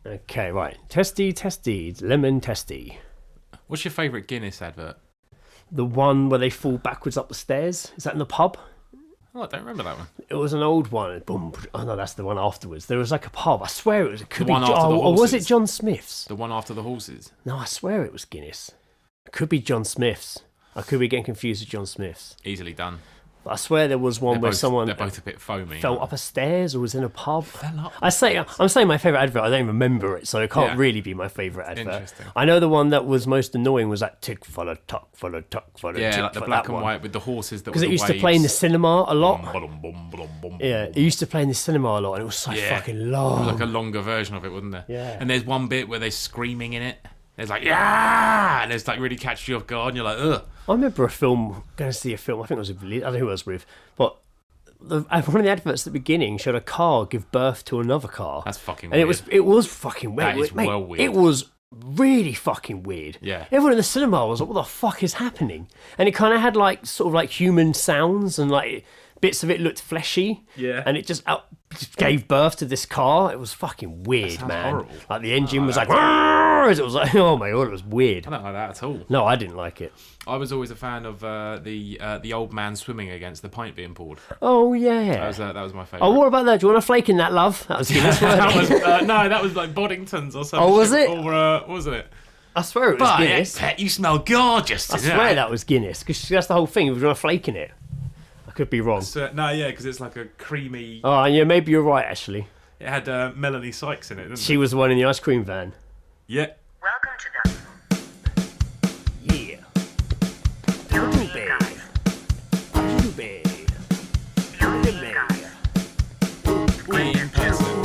Okay, right. Testy, lemon testy. What's your favourite Guinness advert? The one where they fall backwards up the stairs. Is that in the pub? Oh, I don't remember that one. It was an old one. Boom. Oh no, that's the one afterwards. There was like a pub. I swear it was. It could The be. one after the Or was it horses. John Smith's? The one after the horses. No, I swear it was Guinness. It could be John Smith's. I could be getting confused with John Smith's. Easily done. But I swear there was one where someone They're both a bit foamy. fell up a stairs or was in a pub. Fell up. I'm saying my favourite advert. I don't even remember it, so it can't really be my favourite advert. Interesting. I know the one that was most annoying was that tick follow tuck follow tuck follow. Yeah, tick, like the that black and one. white with the horses that. Because it used to play in the cinema a lot. Yeah, Yeah, it used to play in the cinema a lot, and it was so fucking long. It was like a longer version of it, wasn't there? Yeah. And there's one bit where they're screaming in it. There's like, yeah! And it's like really catches you off guard, and you're like, ugh. I remember going to see a film, I think it was with, I don't know who I was with, but one of the adverts at the beginning showed a car give birth to another car. That's fucking and weird. it was fucking weird. That is well weird. It was really fucking weird. Yeah. Everyone in the cinema was like, what the fuck is happening? And it kind of had like, sort of like human sounds and like bits of it looked fleshy. Yeah. And it just gave birth to this car. It was fucking weird, man. horrible. Like the engine was like, it was like, oh my god, it was weird. I don't like that at all. No, I didn't like it. I was always a fan of the old man swimming against the pint being poured. Oh yeah. That was my favourite. Oh, what about that? Do you want a flake in that, love? That was Guinness. that was no, that was like Boddington's or something. Oh, was it? Or what was it? I swear it was But Guinness. pet, you smell gorgeous. I swear that was Guinness because that's the whole thing. We've got a flake in it. I could be wrong. No, yeah, because it's like a creamy. Oh, yeah, maybe you're right. Actually, It had Melanie Sykes in it, didn't she it? was the one in the ice cream van. Yeah. Welcome to the Yeah. Beauty Bay. Beauty Bay. Beauty Bay. Green person.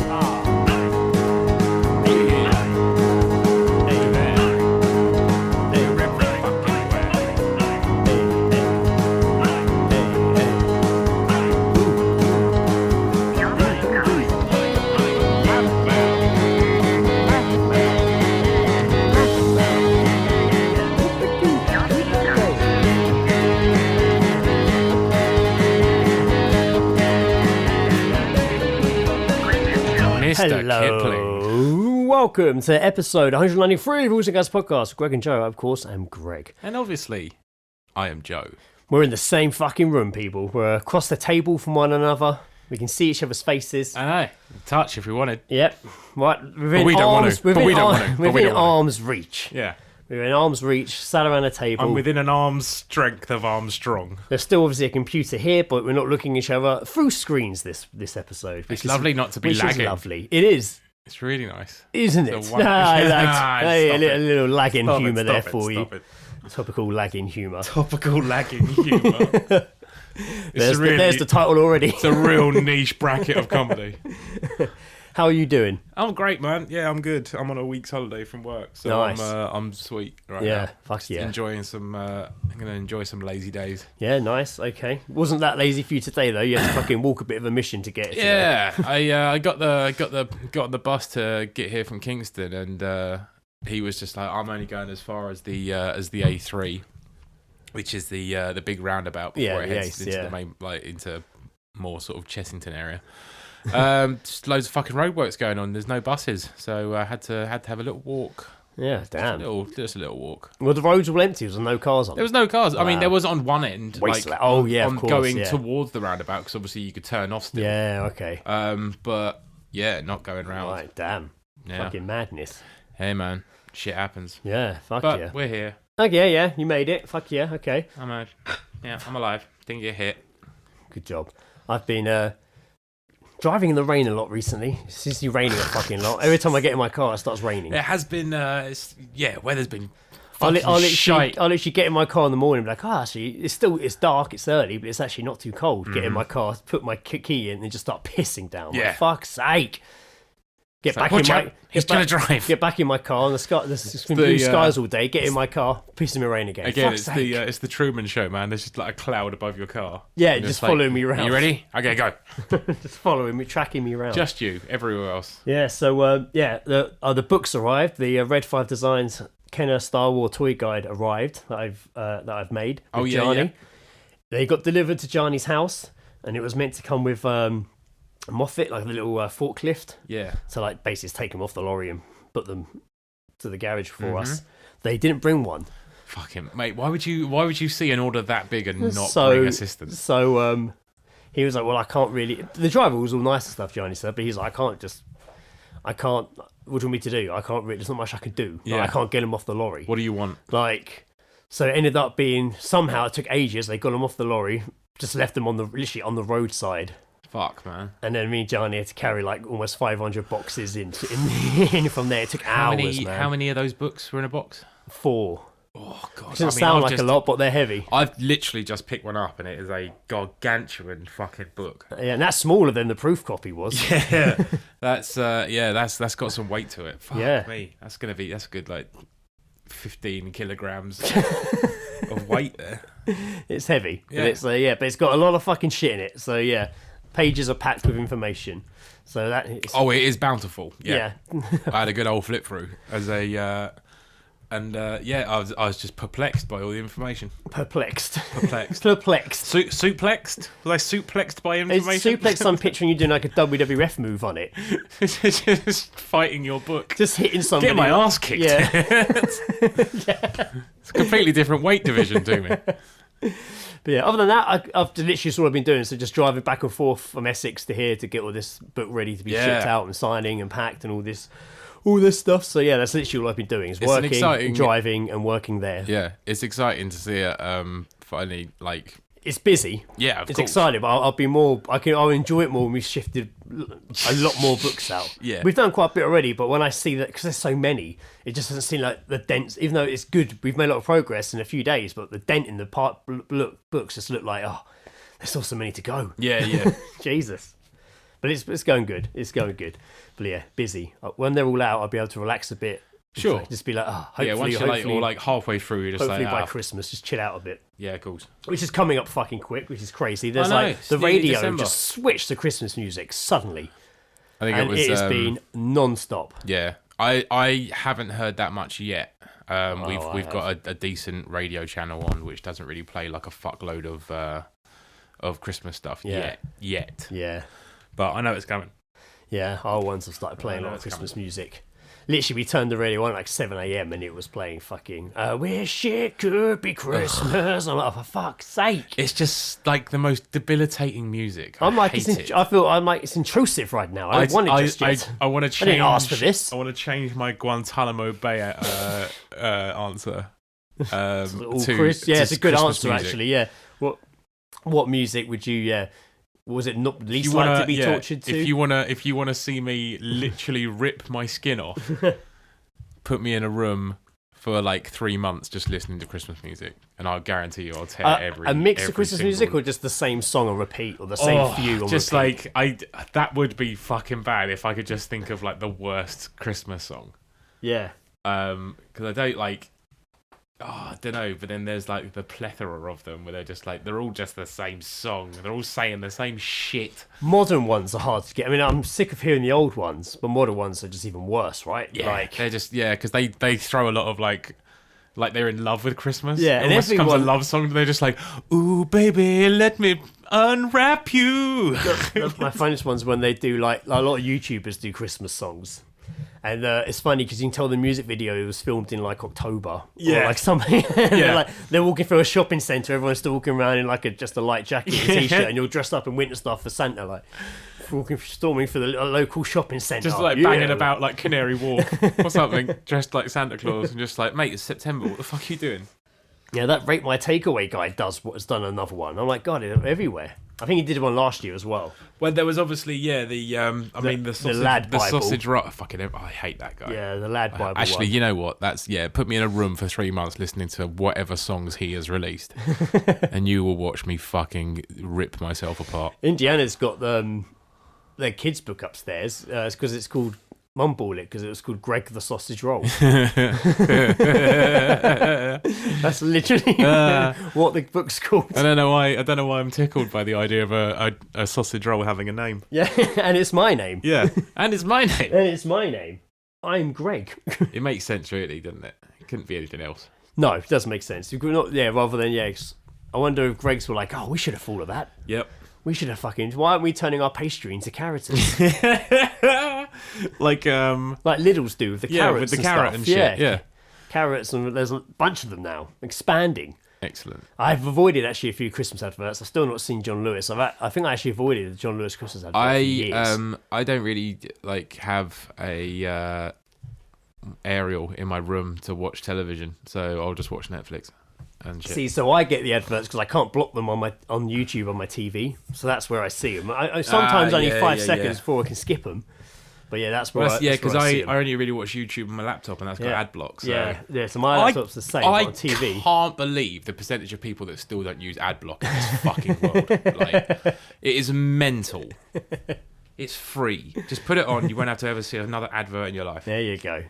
Hello. Welcome to episode 193 of Rules and Guys Podcast. Greg and Joe, of course, I'm Greg. And obviously, I am Joe. We're in the same fucking room, people. We're across the table from one another. We can see each other's faces. I know. Touch if we wanted. Yep. Right. Within we don't want to. But we don't want to. But we Within don't want arm's reach. Yeah. We're in arm's reach, sat around a table. I'm within an arm's strength of Armstrong. There's still obviously a computer here, but we're not looking at each other through screens this episode. It's lovely not to be which lagging. Is lovely. It is. It's really nice. Isn't it? It's a one- Hey, a Stop little lagging Stop humour it, there stop for it, you. stop it. Topical lagging humour. Topical lagging humour. There's the title already. It's a real niche bracket of comedy. How are you doing? I'm great, man. Yeah, I'm good. I'm on a week's holiday from work, so Nice. I'm sweet right Yeah, now. fuck yeah. Enjoying some. I'm gonna enjoy some lazy days. Yeah, nice. Okay. Wasn't that lazy for you today though? You had to fucking walk a bit of a mission to get here. Yeah, I got on the bus to get here from Kingston, and he was just like, I'm only going as far as the A3, which is the big roundabout before it heads into the main, like into more sort of Chessington area. Just loads of fucking roadworks going on. There's no buses, so I had to have a little walk. Yeah, damn. Just a little walk. Well, the roads were empty. There was no cars on. There was no cars. I mean, there was on one end, Wasteland. like of course, going towards the roundabout, because obviously you could turn off still. Yeah, okay. But yeah, not going round. Right, damn. Yeah. Fucking madness. Hey man, shit happens. Yeah, fuck But yeah. we're here. Okay, yeah, you made it. Fuck yeah, okay. I'm alive. Didn't get hit. Good job. I've been driving in the rain a lot recently. It seems to be raining a fucking lot. Every time I get in my car, it starts raining. It has been. Weather's been. I'll shite. literally get in my car in the morning and be like, actually, it's dark, it's early, but it's actually not too cold. Get in my car, put my key in, and just start pissing down. Yeah. Like, fuck's sake. Get back watch in my. out, he's trying to drive. Get back in my car, and it's been blue skies all day. Get in my car, pissing me rain again. Again, Fuck's it's sake. it's the Truman Show, man. There's just like a cloud above your car. Yeah, And just it's like, following me around. Are you ready? Okay, go. Just following me, tracking me around. Just you. Everywhere else. Yeah, so the books arrived. The Red 5 Designs Kenner Star Wars toy guide arrived that I've made with Johnny. Yeah. They got delivered to Johnny's house, and it was meant to come with a Moffat, like a little forklift. Yeah. So like basically just take him off the lorry and put them to the garage for us. They didn't bring one. Fucking mate, why would you see an order that big and not bring assistance? So he was like, well, I can't really. The driver was all nice and stuff, Johnny said, but he's like, I can't. What do you want me to do? I can't really. There's not much I can do. Like, I can't get him off the lorry. What do you want? Like, so it ended up being somehow it took ages. They got him off the lorry, just left them literally on the roadside. Fuck, man. And then me and Johnny had to carry like almost 500 boxes in from there. It took hours, man. How many of those books were in a box? 4. Oh god, It doesn't sound like a lot, but they're heavy. I've literally just picked one up, and it is a gargantuan fucking book. Yeah, and that's smaller than the proof copy was. Yeah, that's got some weight to it. Fuck yeah, me, that's a good like 15 kilograms of weight there. It's heavy, but it's got a lot of fucking shit in it. So yeah, pages are packed with information. So that it is bountiful. Yeah. I had a good old flip through as a. I was just perplexed by all the information. Perplexed. Suplexed. Was I suplexed by information? It's suplexed. I'm picturing you doing like a WWF move on it. Just fighting your book. Just hitting somebody. Getting my ass kicked. Yeah. It's a completely different weight division to me. But yeah, other than that, I've literally all I've been doing. So just driving back and forth from Essex to here to get all this book ready to be shipped out and signing and packed and all this stuff. So yeah, that's literally all I've been doing is working, driving, and working there. Yeah, it's exciting to see it. Finally, like it's busy. Yeah, of it's course. exciting, but I'll be more. I'll enjoy it more when we shifted a lot more books out. Yeah, we've done quite a bit already, but when I see that, because there's so many, it just doesn't seem like the dents. Even though it's good, we've made a lot of progress in a few days, but the dent in the books just look like there's still so many to go. Yeah. Jesus. But it's going good. It's going good. But yeah, busy. When they're all out, I'll be able to relax a bit. Sure. Just be like, hopefully. Once you're like halfway through, you're just hopefully by Christmas, just chill out a bit. Yeah, of course. Which is coming up fucking quick, which is crazy. There's the radio just switched to Christmas music suddenly. I think it has been non-stop. Yeah. I haven't heard that much yet. We've got a decent radio channel on which doesn't really play like a fuckload of Christmas stuff yet. Yeah. But I know it's coming. Yeah, our ones have started playing a lot of Christmas music. Literally, we turned the radio on at like 7 a.m. and it was playing fucking Wish It Could Be Christmas. I'm like, for fuck's sake. It's just like the most debilitating music. I feel it's intrusive right now. I don't want it just yet. I want to change. I didn't ask for this. I want to change my Guantanamo Bay answer. It's a good Christmas answer music. Actually. Yeah. What music would you? Yeah. Was it not least like to be tortured to? If you wanna see me literally rip my skin off, put me in a room for like 3 months just listening to Christmas music, and I'll guarantee you I'll tear a mix of Christmas music, or just the same song on repeat, or the same few on just repeat. That would be fucking bad if I could just think of like the worst Christmas song. Yeah. Because I don't like. I don't know, but then there's like the plethora of them where they're all just the same song. They're all saying the same shit. Modern ones are hard to get. I mean, I'm sick of hearing the old ones, but modern ones are just even worse, right? Yeah, they're just because they throw a lot of like they're in love with Christmas. Yeah, and it becomes a love song. They're just like, ooh, baby, let me unwrap you. My funniest ones when they do like a lot of YouTubers do Christmas songs. And it's funny because you can tell the music video it was filmed in like October, or like something. They're walking through a shopping centre. Everyone's still walking around in like just a light jacket and t-shirt, and you're dressed up in winter stuff for Santa, like storming through the local shopping centre, just like banging about like Canary Wharf or something, dressed like Santa Claus, and just like, mate, it's September. What the fuck are you doing? Yeah, that Rate My Takeaway guy has done another one. I'm like, God, it's everywhere. I think he did one last year as well. Well, there was obviously the sausage, Lad Bible. The sausage rock. I hate that guy. Yeah, the Lad Bible. Actually, one. You know what? Put me in a room for 3 months listening to whatever songs he has released, and you will watch me fucking rip myself apart. Indiana's got their kids' book upstairs. It's because it's called Mumble it because it was called Greg the Sausage Roll. That's literally what the book's called. I don't know why I'm tickled by the idea of a sausage roll having a name. Yeah, and it's my name. Yeah, and it's my name. I'm Greg. It makes sense, really, doesn't it? It couldn't be anything else. No, it doesn't make sense. Rather than I wonder if Greg's were like, we should have thought of that. Yep. We should have why aren't we turning our pastry into characters? like Lidl's do with the carrots, with the and carrot stuff. and shit. Yeah, carrots, and there's a bunch of them now, expanding. Excellent. I've avoided actually a few Christmas adverts. I've still not seen John Lewis. I think I actually avoided the John Lewis Christmas advert for years. I don't really have a aerial in my room to watch television, so I'll just watch Netflix and shit. See, so I get the adverts because I can't block them on YouTube on my TV, so that's where I see them. I sometimes only 5 seconds before I can skip them. But yeah, that's where because I only really watch YouTube on my laptop, and that's got ad blocks. So. Yeah. So my laptop's the same on TV. I can't believe the percentage of people that still don't use ad block in this fucking world. Like, it is mental. It's free. Just put it on. You won't have to ever see another advert in your life. There you go.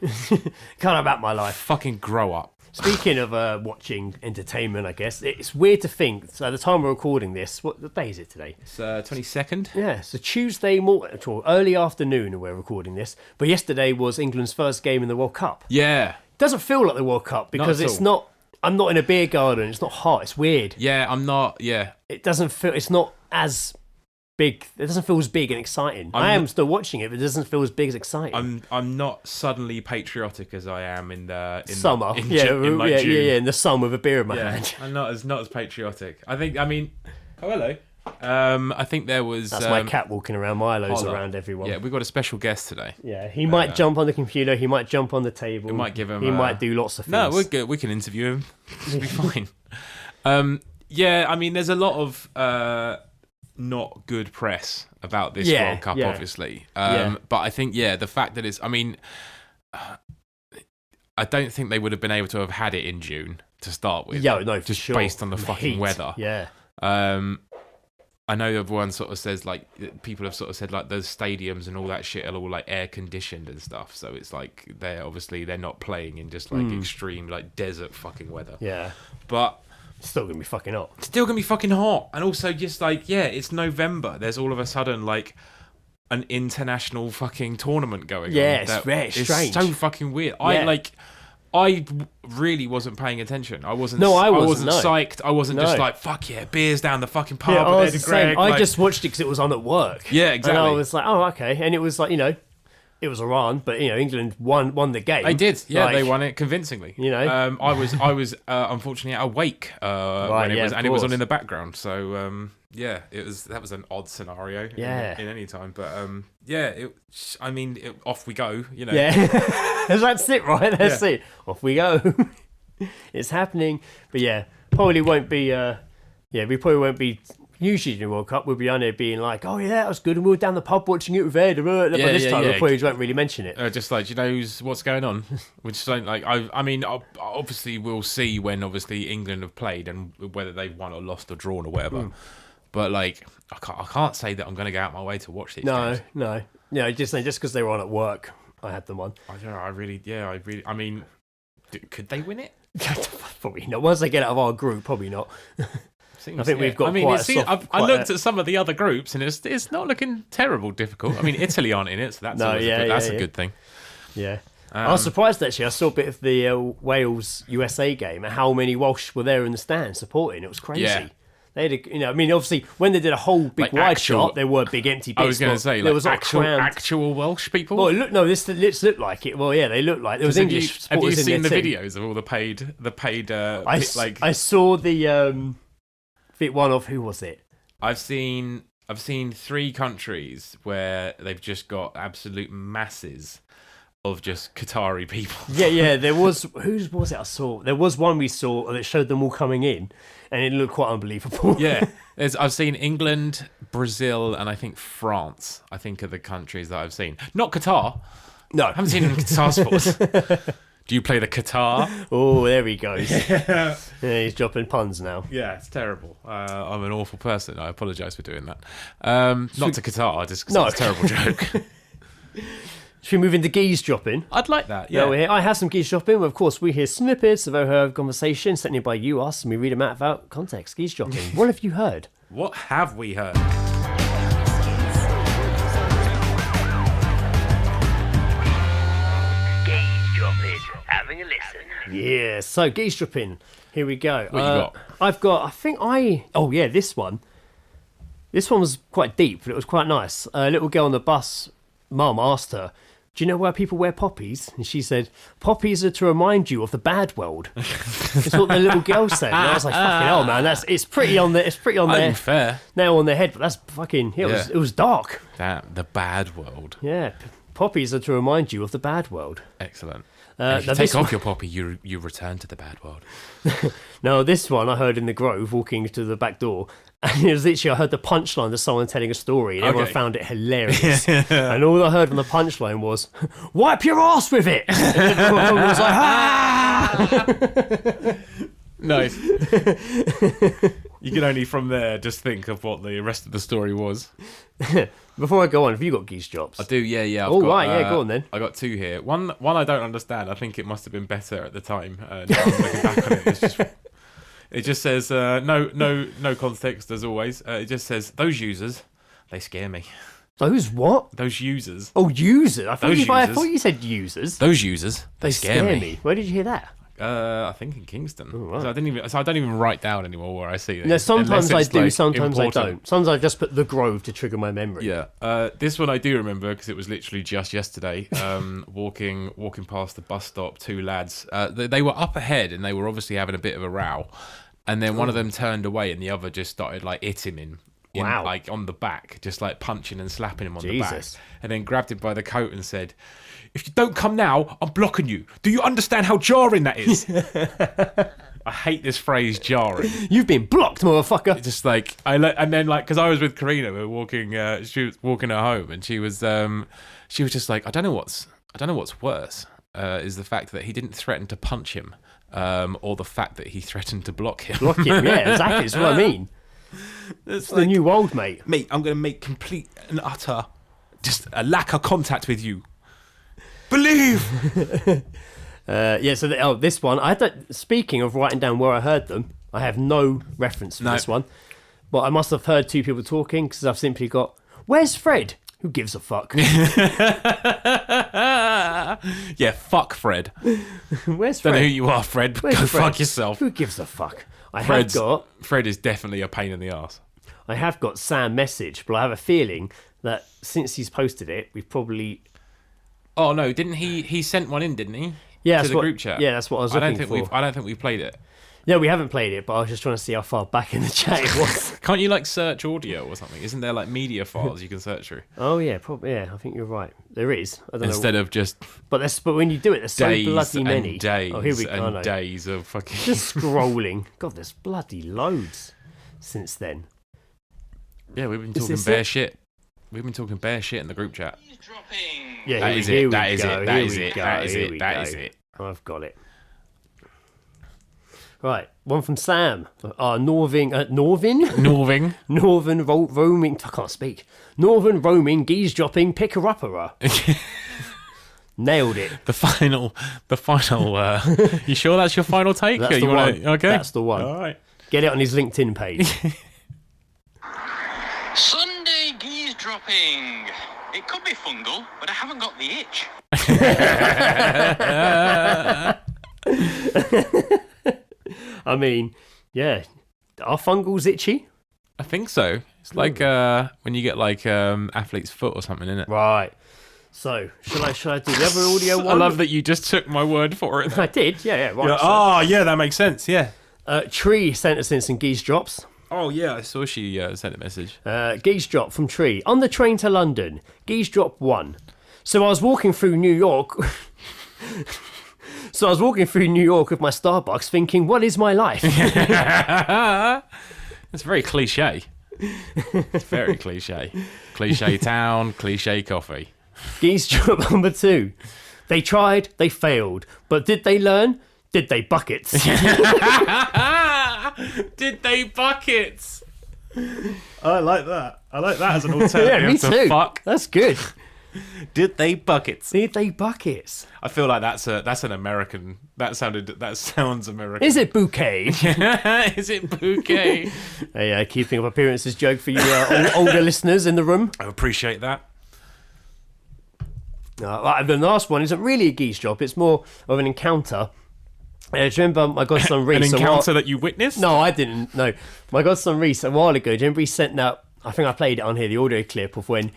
Kind of about my life. Fucking grow up. Speaking of watching entertainment, I guess, it's weird to think, so at the time we're recording this, what day is it today? It's 22nd. Yeah, so Tuesday morning, early afternoon we're recording this, but yesterday was England's first game in the World Cup. Yeah. It doesn't feel like the World Cup because I'm not in a beer garden, it's not hot, it's weird. Yeah, I'm not, yeah. It doesn't feel, it's not as big, it doesn't feel as big and exciting. I am still watching it, but it doesn't feel as big as exciting. I'm not suddenly patriotic as I am in summer. June. In the sun with a beer in my hand. I'm not as patriotic. Oh hello. I think there was that's my cat walking around. Milo's around everyone. Yeah, we've got a special guest today. Yeah, he might jump on the computer. He might jump on the table. We might give him. He might do lots of things. No, we're good. We can interview him. It'll be fine. There's a lot of not good press about this World Cup, obviously. But I think the fact that it's. I don't think they would have been able to have had it in June to start with. Yeah, no, for just sure. Based on the fucking heat. weather. Yeah. I know everyone sort of says, like, people have sort of said, like, those stadiums and all that shit are all, like, air-conditioned and stuff, so it's like, they're not playing in just, like, extreme, like, desert fucking weather. Yeah. But it's still gonna be fucking hot. Still gonna be fucking hot. And also, just, like, it's November. There's all of a sudden, like, an international fucking tournament going on. Yeah, it's very strange. It's so fucking weird. Yeah. I really wasn't paying attention. I wasn't. No, I wasn't no. psyched. I wasn't just like, fuck yeah, beers down the fucking pub. Yeah, with Ed and Greg. I just watched it because it was on at work. Yeah, exactly. And I was like, oh, okay. And it was like, it was Iran, but England won the game. They did. Yeah, they won it convincingly. I was unfortunately at a wake it was on in the background. So that was an odd scenario. Yeah. in any time, but off we go. Yeah, that's it, right? That's it. Off we go. It's happening, but probably won't be. We probably won't be. Usually in the World Cup, we'll be on there being like, oh yeah, that was good, and we were down the pub watching it with Ed. But this time, we probably won't really mention it. Just like, what's going on? We just don't like. Obviously, we'll see when obviously England have played and whether they've won or lost or drawn or whatever. But like, I can't say that I'm going to go out my way to watch these games. No. Just because they were on at work, I had them on. I mean, could they win it? Probably not. Once they get out of our group, probably not. I think we've got I looked at some of the other groups and it's not looking terrible difficult. I mean, Italy aren't in it, so that's a good thing. Yeah. I was surprised actually. I saw a bit of the Wales USA game and how many Welsh were there in the stand supporting. It was crazy. Yeah. They had obviously when they did a whole big wide shot, there were big empty bits. I was going to say, there was actual Welsh people. Well, this looked like it. Well, yeah, they looked like there was English supporters in there. Have you seen the videos of all the paid? I saw the one of, who was it? I've seen 3 countries where they've just got absolute masses of just Qatari people. Yeah. There was, whose was it? I saw there was one we saw that showed them all coming in, and it looked quite unbelievable. Yeah, I've seen England, Brazil, and I think France. I think are the countries that I've seen. Not Qatar. No, I haven't seen any Qatar sports. Do you play the Qatar? Oh, there he goes. Yeah, he's dropping puns now. Yeah, it's terrible. I'm an awful person. I apologise for doing that. Not to Qatar, just because it's a terrible joke. Should we move into Geezedropping? I'd like that, yeah. I have some Geezedropping. Of course, we hear snippets of our conversation sent in by you, us, and we read them out without context. Geezedropping. What have you heard? What have we heard? Having a listen. Yeah, so Geezedropping. Here we go. What you got? This one. This one was quite deep, but it was quite nice. A little girl on the bus, mum asked her, do you know why people wear poppies? And she said, poppies are to remind you of the bad world. That's what the little girl said. And I was like, fucking hell, man. It's pretty on there. Unfair. Now on their head, but that's fucking, it was dark. The bad world. Yeah. Poppies are to remind you of the bad world. Excellent. If you take off your poppy, you return to the bad world. Now, this one I heard in the Grove, walking to the back door, and it was literally, I heard the punchline of someone telling a story, and everyone found it hilarious. And all I heard on the punchline was, wipe your ass with it! And everyone was like, ah! Nice. You can only from there just think of what the rest of the story was. Before I go on, have you got geese drops? I do, yeah. Go on then. I got 2 here. One I don't understand. I think it must have been better at the time. Now I'm looking back on it. It just says no context as always. It just says those users, they scare me. Those what? Those users. Oh, users. I thought you said users. Those users, they scare me. Where did you hear that? I think in Kingston. Oh, right. So I don't even write down anymore where I see it. No, sometimes I do, like, sometimes important. I don't. Sometimes I just put the Grove to trigger my memory. Yeah. This one I do remember because it was literally just yesterday. Walking past the bus stop, 2 lads. They were up ahead and they were obviously having a bit of a row. And then one of them turned away and the other just started like hitting him. Like on the back, just like punching and slapping him on the back. And then grabbed him by the coat and said, if you don't come now, I'm blocking you. Do you understand how jarring that is? I hate this phrase, jarring. You've been blocked, motherfucker. Just like, and then like, because I was with Karina, we were walking, she was walking her home and she was just like, I don't know what's worse, is the fact that he didn't threaten to punch him, or the fact that he threatened to block him. Block him, yeah, exactly, that's what I mean. It's like, the new world, mate. Mate, I'm going to make complete and utter just a lack of contact with you. Believe! So this one, speaking of writing down where I heard them, I have no reference for this one. But I must have heard 2 people talking because I've simply got, where's Fred? Who gives a fuck? Yeah, fuck Fred. Where's Fred? Don't know who you are, Fred. Go fuck yourself. Who gives a fuck? Fred is definitely a pain in the arse. I have got Sam message, but I have a feeling that since he's posted it, we've probably... Oh no, didn't he sent one in, didn't he? Yeah, to the group chat. Yeah, that's what I was looking for. I don't think we've played it. Yeah, we haven't played it, but I was just trying to see how far back in the chat it was. Can't you like search audio or something? Isn't there like media files you can search through? Oh yeah, probably. Yeah, I think you're right. There is. I don't Instead know. of just. But when you do it, there's so bloody many. Days oh, here we go. And days of fucking. Just scrolling. God, there's bloody loads since then. Yeah, we've been talking bare shit. We've been talking bare shit in the group chat. Yeah, that is it. That is it. I've got it. Right, one from Sam. Northern roaming. I can't speak. Northern roaming, geezedropping, picker-upper. Nailed it. The final. You sure that's your final take? That's the one. Okay, that's the one. All right. Get it on his LinkedIn page. Sunday geezedropping. It could be fungal, but I haven't got the itch. I mean, yeah. Are fungals itchy? I think so. It's like when you get like athlete's foot or something, isn't it? Right. So, shall I do the other audio one? I love that you just took my word for it. I did, yeah. Right. Yeah, that makes sense, yeah. Tree sent us in some geese drops. Oh, yeah, I saw she sent a message. Geese drop from Tree. On the train to London, geese drop 1. So I was walking through New York... So I was walking through New York with my Starbucks thinking, what is my life? It's very cliche. It's very cliche. Cliche town, cliche coffee. Geese drop number 2. They tried, they failed. But did they learn? Did they buckets? Did they buckets? I like that. I like that as an alternative. Yeah, me too. Fuck. That's good. Did they buckets? Did they buckets? I feel like that's an American. That sounds American. Is it bouquet? Is it bouquet? A keeping up appearances joke for you older listeners in the room. I appreciate that. The last one isn't really a geese drop. It's more of an encounter. Do you remember my godson Reese? An encounter that you witnessed? No, I didn't. No, my godson Reese a while ago. Do you remember he sent that? I think I played it on here. The audio clip of when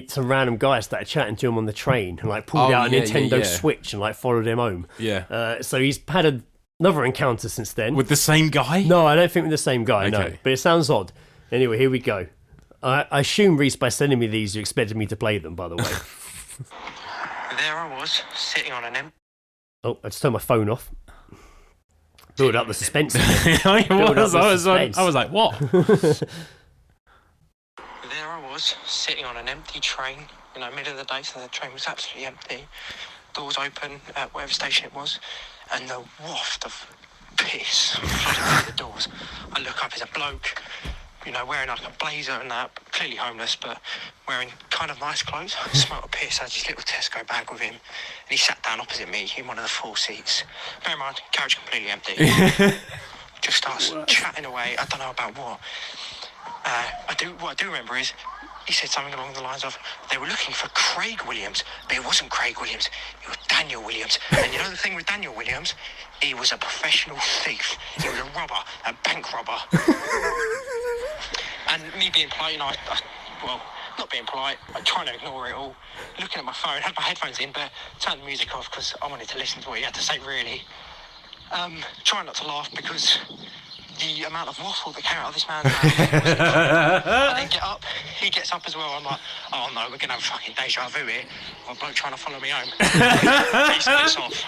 some random guy started chatting to him on the train and like pulled out a Nintendo Switch and like followed him home. Yeah. So he's had another encounter since then. With the same guy? No, I don't think with the same guy, no. Okay. But it sounds odd. Anyway, here we go. I assume, Reese, by sending me these, you expected me to play them, by the way. There I was, sitting on an Oh, I just turned my phone off. Build up the suspense. I was like, what? There I was, sitting on an empty train, middle of the day, so the train was absolutely empty. Doors open at whatever station it was, and the waft of piss flooding through the doors. I look up, there's a bloke, wearing like a blazer and that, clearly homeless, but wearing kind of nice clothes. I smelt a piss, had his little Tesco bag with him, and he sat down opposite me in one of the 4 seats. Bear in mind, carriage completely empty. Just starts chatting away, I don't know about what. What I do remember is, he said something along the lines of, they were looking for Craig Williams, but it wasn't Craig Williams, it was Daniel Williams. And you know the thing with Daniel Williams? He was a professional thief. He was a robber, a bank robber. And me being polite, not being polite, I'm trying to ignore it all, looking at my phone, had my headphones in, but turned the music off because I wanted to listen to what he had to say, really. Trying not to laugh because the amount of waffle that came out of this man's mouth. I then get up, he gets up as well. I'm like, oh no, we're going to have a fucking deja vu here. A bloke trying to follow me home. He splits off.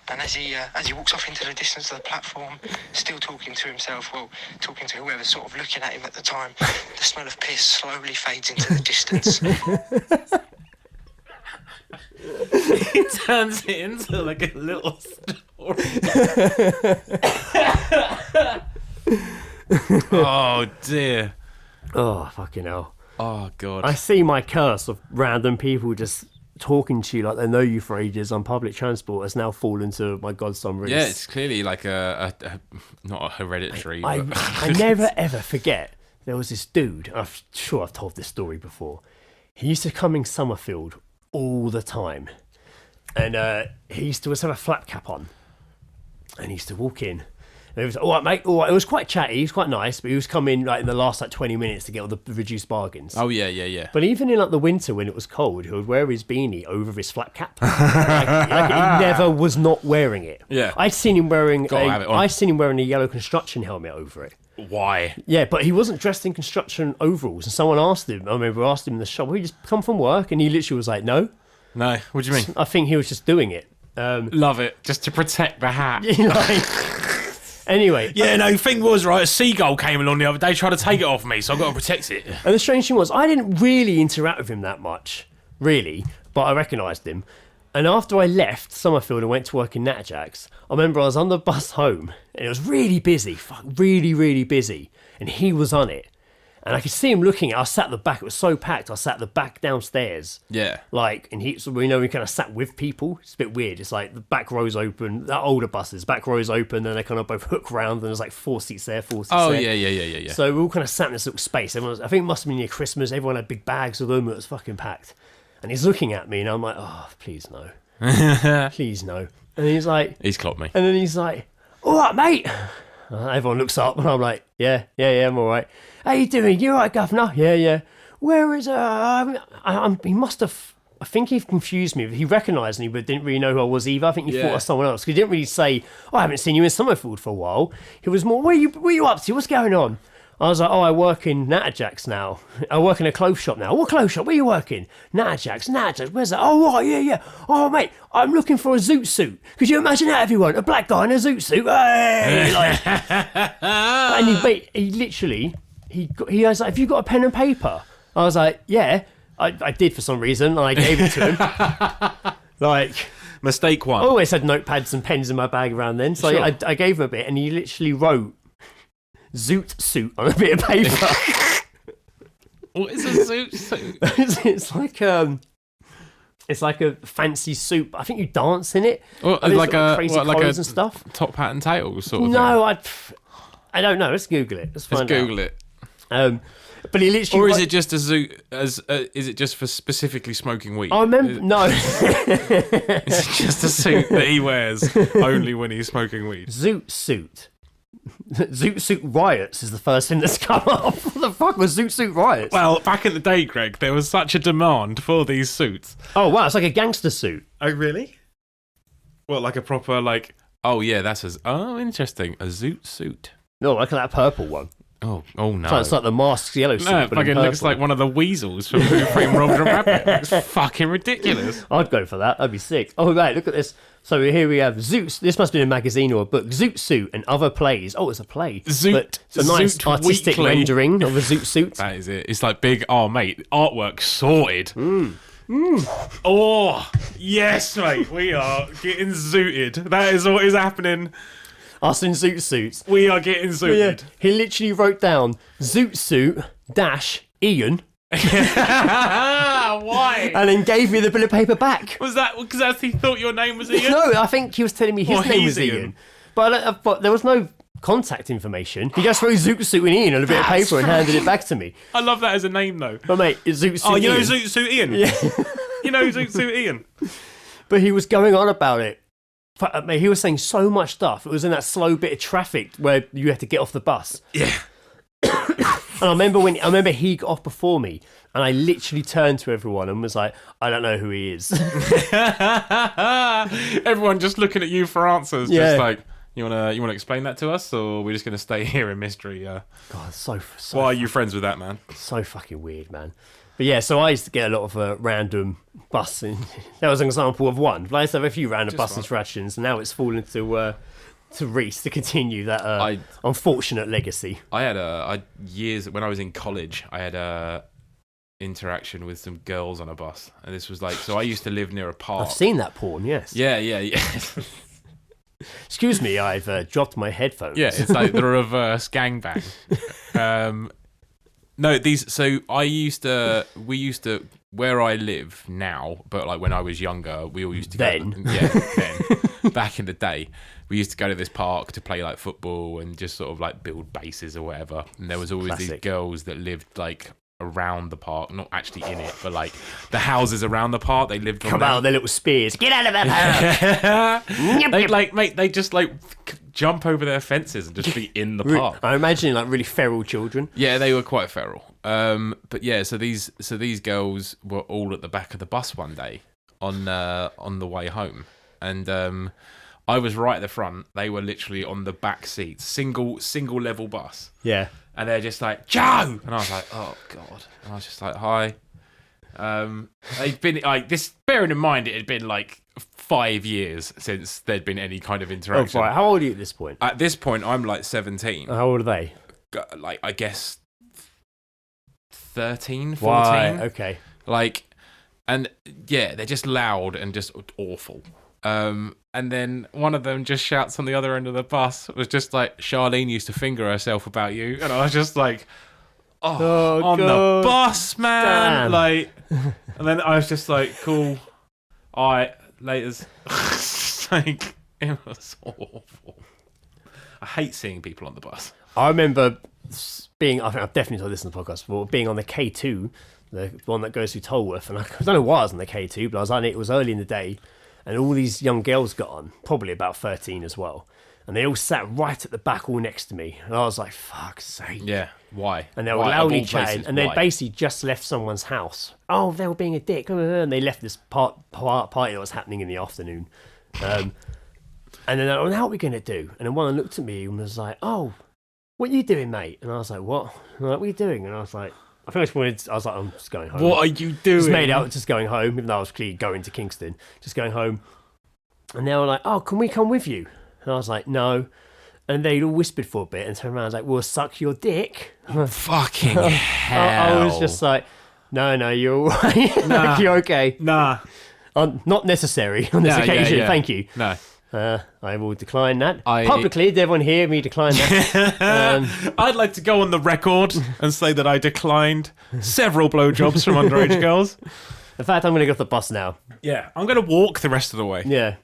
And as he walks off into the distance of the platform, still talking to himself, talking to whoever's sort of looking at him at the time, the smell of piss slowly fades into the distance. He turns it into like a little story. Oh dear. Oh, fucking hell. Oh god. I see my curse of random people just talking to you like they know you for ages on public transport has now fallen to my godson Reese. Yeah, it's clearly like a not a hereditary. I never ever forget, there was this dude, I'm sure I've told this story before. He used to come in Summerfield all the time, and he used to always have a flap cap on, and he used to walk in. And it was all right, mate. All right. It was quite chatty. He was quite nice, but he was coming like in the last 20 minutes to get all the reduced bargains. Oh yeah. But even in like the winter when it was cold, he would wear his beanie over his flap cap. like he never was not wearing it. Yeah. I'd seen him wearing a yellow construction helmet over it. Why? Yeah, but he wasn't dressed in construction overalls. And someone asked him, I remember asked him in the shop, "Well, you just come from work?" And he literally was like, "No." No. What do you mean? I think he was just doing it. Love it. Just to protect the hat. Anyway. Yeah, no, thing was, right, a seagull came along the other day, tried to take it off me, so I've got to protect it. And the strange thing was, I didn't really interact with him that much, really, but I recognised him. And after I left Summerfield and went to work in Natterjacks, I remember I was on the bus home, and it was really busy, really, really busy, and he was on it. And I could see him looking. I sat at the back. It was so packed. I sat at the back downstairs. Yeah. So we kind of sat with people. It's a bit weird. It's like the back rows open. That older buses, back rows open, and they kind of both hook round. And there's like 4 seats there, 4 seats there. Oh yeah. So we all kind of sat in this little space. I think it must have been near Christmas. Everyone had big bags with them. It was fucking packed. And he's looking at me, and I'm like, oh, please no, please no. And he's like, he's clocked me. And then he's like, all right, mate. Everyone looks up, and I'm like, yeah, I'm all right. How you doing? You all right, governor? Yeah. Where is he must have, I think he confused me. He recognised me, but didn't really know who I was either. I think he thought I was someone else. He didn't really say, oh, I haven't seen you in Summerfield for a while. He was more, what are you up to? What's going on? I was like, oh, I work in Natterjacks now. I work in a clothes shop now. What clothes shop? Where are you working? Natterjacks. Where's that? Oh, right, yeah. Oh, mate, I'm looking for a Zoot suit. Could you imagine that, everyone? A black guy in a Zoot suit. Hey! And he literally, he was like, have you got a pen and paper? I was like, yeah. I did for some reason, and I gave it to him. Mistake one. I always had notepads and pens in my bag around then. So sure. I gave him a bit, and he literally wrote Zoot suit on a bit of paper. What is a Zoot suit? It's like a fancy suit. I think you dance in it. Like a collars and stuff. Top hat and tails sort of No, I don't know. Let's Google it. Let's Google it. But he literally. Or is it just a Zoot? Is it just for specifically smoking weed? I remember. No. It's just a suit that he wears only when he's smoking weed. Zoot suit. Zoot Suit Riots is the first thing that's come up. What the fuck was Zoot Suit Riots? Well, back in the day, Greg, there was such a demand for these suits. Oh, wow, it's like a gangster suit. Oh, really? Well, like a proper, like... Oh, yeah, that's interesting. A Zoot suit. No, like that purple one. Oh no. So it's like the Mask's yellow suit. No, it but in fucking looks purple. like one of the weasels from Who Framed Roger Rabbit. It's fucking ridiculous. I'd go for that. That'd be sick. Oh, right, look at this. So here we have Zoot. This must be a magazine or a book. Zoot Suit and other plays. Oh, it's a play. Zoot. But it's a nice Zoot artistic Weekly. rendering of a Zoot suit. That is it. It's like big, mate, artwork sorted. Oh, yes, mate. We are getting zooted. That is what is happening. Us in Zoot suits. We are getting zooted. Yeah. He literally wrote down Zoot Suit Ian Why? and then gave me the bill of paper back. Was that because he thought your name was Ian? No, I think he was telling me his Well, name he's was Ian. Ian. But there was no contact information. He just wrote Zoot Suit and Ian on a bit of paper and handed it back to me. I love that as a name, though. But mate, it's Zoot Suit Oh, you know Ian. Zoot Suit Ian? Yeah. You know Zoot Suit Ian? But he was going on about it. Mate, he was saying so much stuff. It was in that slow bit of traffic where you had to get off the bus. Yeah. And I remember he got off before me, and I literally turned to everyone and was like, I don't know who he is. Everyone just looking at you for answers. Yeah. Just like, you wanna explain that to us, or we're just gonna stay here in mystery? God, so Why are you friends with that man? so fucking weird, man. But yeah, so I used to get a lot of random busing. That was an example of one. But I used to have a few random bus interactions, and now it's fallen to Reese to continue that unfortunate legacy. I had years when I was in college. I had a interaction with some girls on a bus, and this was like, so I used to live near a park. I've seen that porn, yes. Yeah. Excuse me, I've dropped my headphones. Yeah, it's like the reverse gangbang. No, we used to, where I live now, but like when I was younger, we all used to then back in the day, we used to go to this park to play like football and just sort of like build bases or whatever. And there was always these Classic. girls that lived like around the park, not actually in it, but like the houses around the park. They lived on Come out with their little spears. Get out of that park. they like, mate, they just like jump over their fences and just be in the park. I imagine like really feral children. Yeah, they were quite feral. But yeah, so these girls were all at the back of the bus one day on the way home, and I was right at the front. They were literally on the back seat, single level bus. Yeah. And they're just like, Joe! And I was like, oh, God. And I was just like, hi. They'd been like this, bearing in mind it had been like 5 years since there'd been any kind of interaction. Oh, right. How old are you at this point? At this point, I'm like 17. How old are they? Like, I guess 13, 14. Why? Okay. Like, and yeah, they're just loud and just awful. And then one of them just shouts on the other end of the bus, was just like, Charlene used to finger herself about you. And I was just like, oh on God. the bus, man. Damn. Like, and then I was just like, cool. All right, laters. Like, it was awful. I hate seeing people on the bus. I remember being, I think I've definitely told this in the podcast before, being on the K2, the one that goes through Tolworth. And I don't know why I was on the K2, but I was on it. It was early in the day. And all these young girls got on, probably about 13 as well. And they all sat right at the back, all next to me. And I was like, fuck's sake. Yeah, why? And they were Why? loudly Of all chatting. places, And they'd why? basically just left someone's house. Oh, they were being a dick. And they left this party that was happening in the afternoon. And then, what are we going to do? And then one looked at me and was like, oh, what are you doing, mate? And I was like, what? And what are you doing? And I was like, I think I was like, I'm just going home. What are you doing? Just made out, just going home, even though I was clearly going to Kingston, just going home. And they were like, oh, can we come with you? And I was like, no. And they all whispered for a bit and turned around and was like, we'll suck your dick. Fucking hell. I was just like, no, you're all right. Nah. You're okay. Nah. Not necessary on this Yeah, occasion, yeah. thank you. No. I will decline that. Publicly, did everyone hear me decline that? I'd like to go on the record and say that I declined several blowjobs from underage girls. In fact, I'm going to go off the bus now. Yeah, I'm going to walk the rest of the way. Yeah,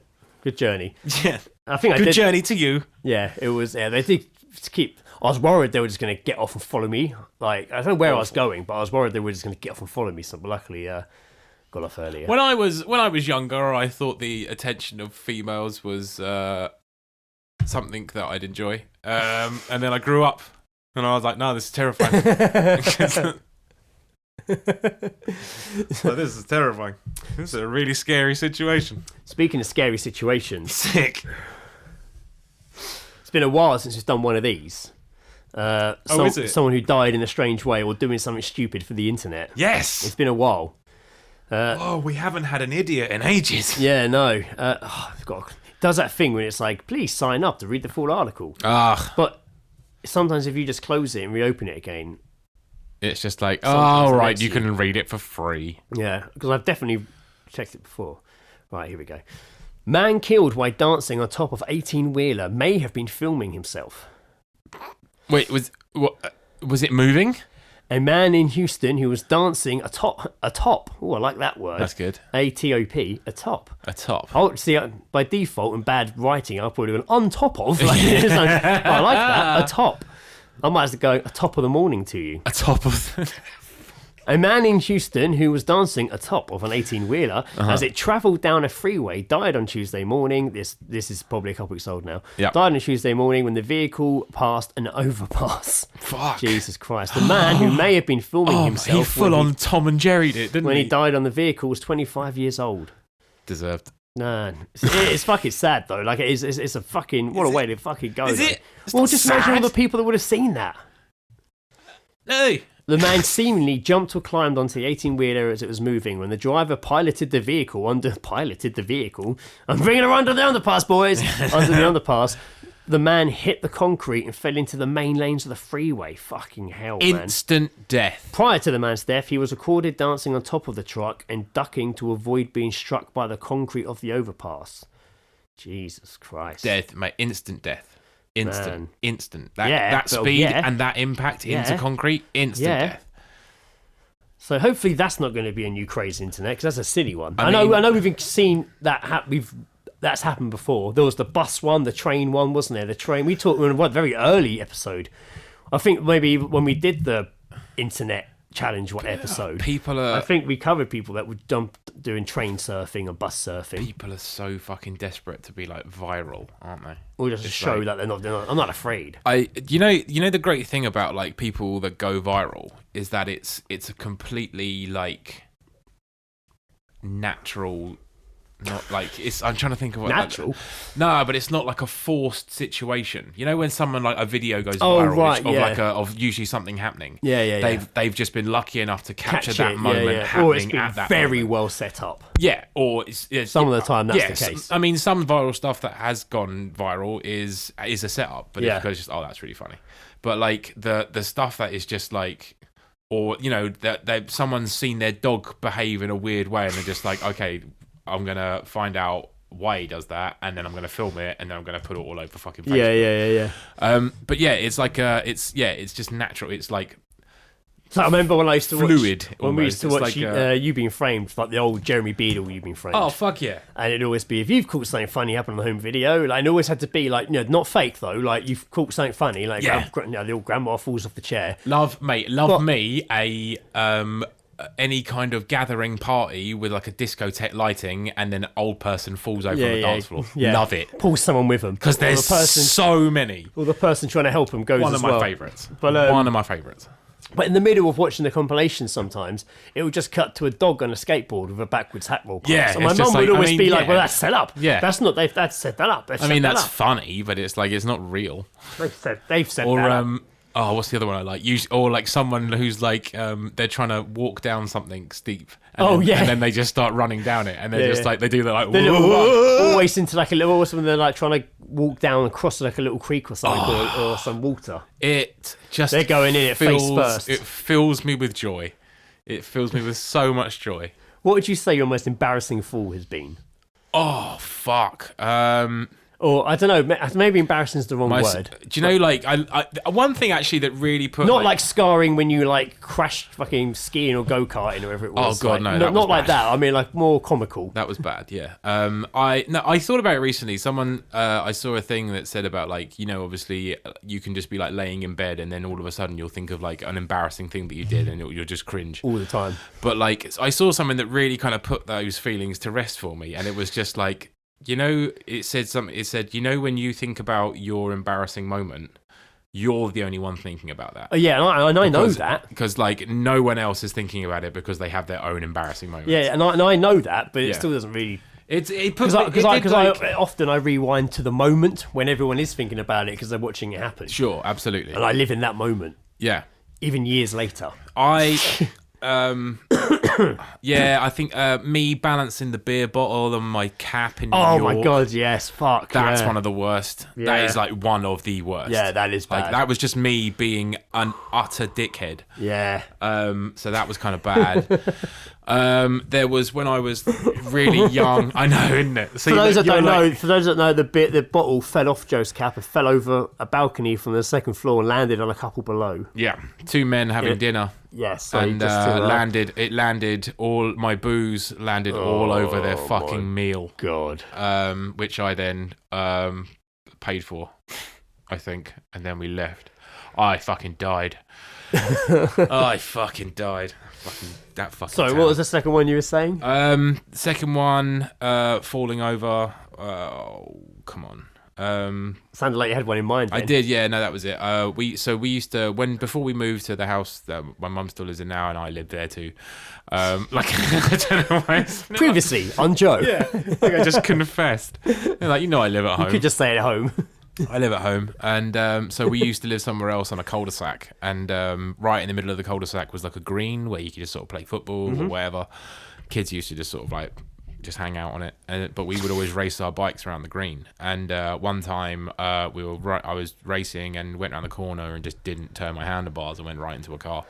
good journey. Yeah. I think I Good did. journey to you. Yeah, it was. Yeah, they did keep. I was worried they were just going to get off and follow me. Like, I don't know where I was going, but I was worried they were just going to get off and follow me. So, but luckily, got off earlier. When I was younger, I thought the attention of females was something that I'd enjoy. And then I grew up, and I was like, no, this is terrifying. So this is terrifying. This is a really scary situation. Speaking of scary situations, Sick. it's been a while since we've done one of these. Is it? Someone who died in a strange way or doing something stupid for the internet. Yes. It's been a while. We haven't had an idiot in ages. Yeah, no. It does that thing when it's like, please sign up to read the full article. But sometimes if you just close it and reopen it again, it's just like, sometimes right, you can read it for free. Yeah, because I've definitely checked it before. Right, here we go. Man killed while dancing on top of 18-wheeler may have been filming himself. Wait, was it moving? A man in Houston who was dancing atop. Oh, I like that word. That's good. A-T-O-P, atop. Atop. Oh, see, by default and bad writing, I'll probably go on top of. Like, it's like, I like that, atop. I might as well go atop of the morning to you. Atop of... A man in Houston who was dancing atop of an 18-wheeler as it travelled down a freeway died on Tuesday morning. This is probably a couple weeks old now. Yep. Died on Tuesday morning when the vehicle passed an overpass. Fuck. Jesus Christ. The man who may have been filming himself he full on Tom and Jerry'd it, didn't when he? he died on the vehicle was 25 years old. Deserved. Man, it's fucking sad though. Like it's a fucking what a way to fucking go. Is though. it? It's Well, not just imagine all sad. the people that would have seen that. Hey. The man seemingly jumped or climbed onto the 18-wheeler as it was moving when the driver piloted the vehicle. I'm bringing her under the underpass, boys. Under the underpass. The man hit the concrete and fell into the main lanes of the freeway. Fucking hell, man. Instant death. Prior to the man's death, he was recorded dancing on top of the truck and ducking to avoid being struck by the concrete of the overpass. Jesus Christ. Death, mate. Instant death. Man. Instant. That Yeah, speed yeah. and that impact into Yeah. concrete, instant Yeah. death. So hopefully that's not going to be a new craze internet because that's a silly one. I I know mean- we've seen that that's happened before. There was the bus one, the train one, wasn't there? The train we talked in a very early episode. I think maybe when we did the internet challenge episode, I think we covered people that would jump doing train surfing and bus surfing. People are so fucking desperate to be like viral, aren't they? Or just It's show like- that they're not. I'm not afraid. You know the great thing about like people that go viral is that it's a completely like natural, not like it's. I'm trying to think of what Natural? No, but it's not like a forced situation. You know when someone like a video goes Oh, viral right, of yeah. like of usually something happening. Yeah. They've just been lucky enough to capture Catch that it, moment Or it's happening been at that very moment. well set up. Yeah, or it's Some of the time that's yes, the case. I mean, some viral stuff that has gone viral is a setup, but Yeah. it goes just that's really funny. But like the stuff that is just like, or you know that someone's seen their dog behave in a weird way and they're just like, okay, I'm gonna find out why he does that, and then I'm gonna film it, and then I'm gonna put it all over fucking Facebook. Yeah. But yeah, it's like it's just natural. It's like So I remember when I used to fluid. watch, when we used to almost. watch It's like, You Being Framed, like the old Jeremy Beadle You Being Framed. oh fuck yeah. And it'd always be, if you've caught something funny happen on the home video, like, it always had to be like, not fake though, like you've caught something funny, like Yeah. the old grandma falls off the chair. Love What? me any kind of gathering party with like a discotheque lighting and then an old person falls over on the dance floor. Yeah. Love it. Pull someone with them. Because there's so many. Or the person trying to help them goes One as of my well. favourites. But, One of my favourites. But in the middle of watching the compilation sometimes, it would just cut to a dog on a skateboard with a backwards hat roll. Yeah, and my it's just mum would like- always I mean, be like, yeah. well, that's set up. Yeah. That's not, they've set that up. I mean, that's funny, but it's like, it's not real. They've set Or, that up. oh, what's the other one I like? Or like someone who's like, they're trying to walk down something steep. And and then they just start running down it. And they're just like, they do that like, The little whoa. run, always into like a little, when they're like trying to walk down across like a little creek or something, or some water. It just They're going in it face first. It fills me with joy. It fills me with so much joy. What would you say your most embarrassing fall has been? Oh fuck. Or I don't know, maybe embarrassing is the wrong word. Do you know, like, I one thing actually that really put Not like scarring when you like crashed fucking skiing or go karting or whatever it was. Oh, God, like, no, that was not like bad. that. I mean, like more comical. That was bad, yeah. I thought about it recently. Someone I saw a thing that said about like, obviously you can just be like laying in bed and then all of a sudden you'll think of like an embarrassing thing that you did and you'll just cringe all the time. But like I saw something that really kind of put those feelings to rest for me, and it was just like it said something. It said, when you think about your embarrassing moment, you're the only one thinking about that. Yeah, and I know that. Because, like, no one else is thinking about it because they have their own embarrassing moments. Yeah, and I know that, but it still doesn't really... Because I often rewind to the moment when everyone is thinking about it because they're watching it happen. Sure, absolutely. And I live in that moment. Yeah. Even years later. I think me balancing the beer bottle on my cap in New York. Oh my god, yes, fuck. That's one of the worst. Yeah. That is like one of the worst. Yeah, that is bad. Like, that was just me being an utter dickhead. Yeah. So that was kind of bad. There was when I was really young. I know, isn't it? So for those that don't know, the bottle fell off Joe's cap and fell over a balcony from the second floor and landed on a couple below. Yeah, two men having dinner. Yes, so and landed all my booze landed all over their fucking meal. God. Which I then paid for, I think, and then we left. I fucking died. I fucking died. That fucking. Sorry, what was the second one you were saying? Second one, falling over. Oh, come on. Sounded like you had one in mind. Then. I did, yeah. No, that was it. We used to before we moved to the house that my mum still lives in now, and I lived there too. I don't know why. Previously on Joe. Yeah, like I just confessed. Like, I live at home. You could just say it at home. I live at home, and so we used to live somewhere else on a cul-de-sac, and right in the middle of the cul-de-sac was like a green where you could just sort of play football or whatever. Kids used to just sort of like just hang out on it, but we would always race our bikes around the green. And one time I was racing and went around the corner and just didn't turn my handlebars and went right into a car,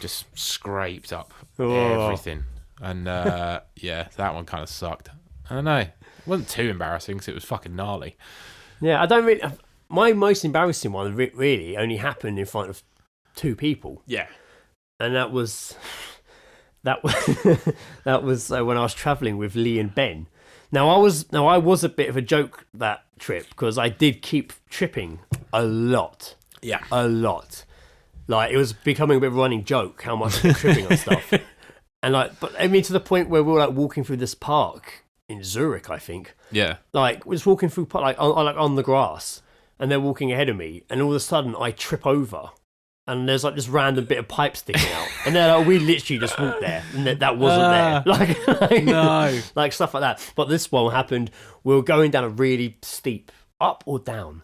just scraped up everything. And that one kind of sucked. I don't know, it wasn't too embarrassing because it was fucking gnarly. Yeah, I don't really. My most embarrassing one really only happened in front of two people. Yeah, and that was when I was travelling with Lee and Ben. Now I was a bit of a joke that trip because I did keep tripping a lot. Yeah, a lot. Like, it was becoming a bit of a running joke how much I was tripping on stuff. And to the point where we were like walking through this park in Zurich, I think. Yeah. Like, we're just walking through on the grass, and they're walking ahead of me, and all of a sudden I trip over, and there's like this random bit of pipe sticking out, and they're like, we literally just walked there, and that wasn't there. No. Like stuff like that. But this one happened. We were going down a really steep, up or down.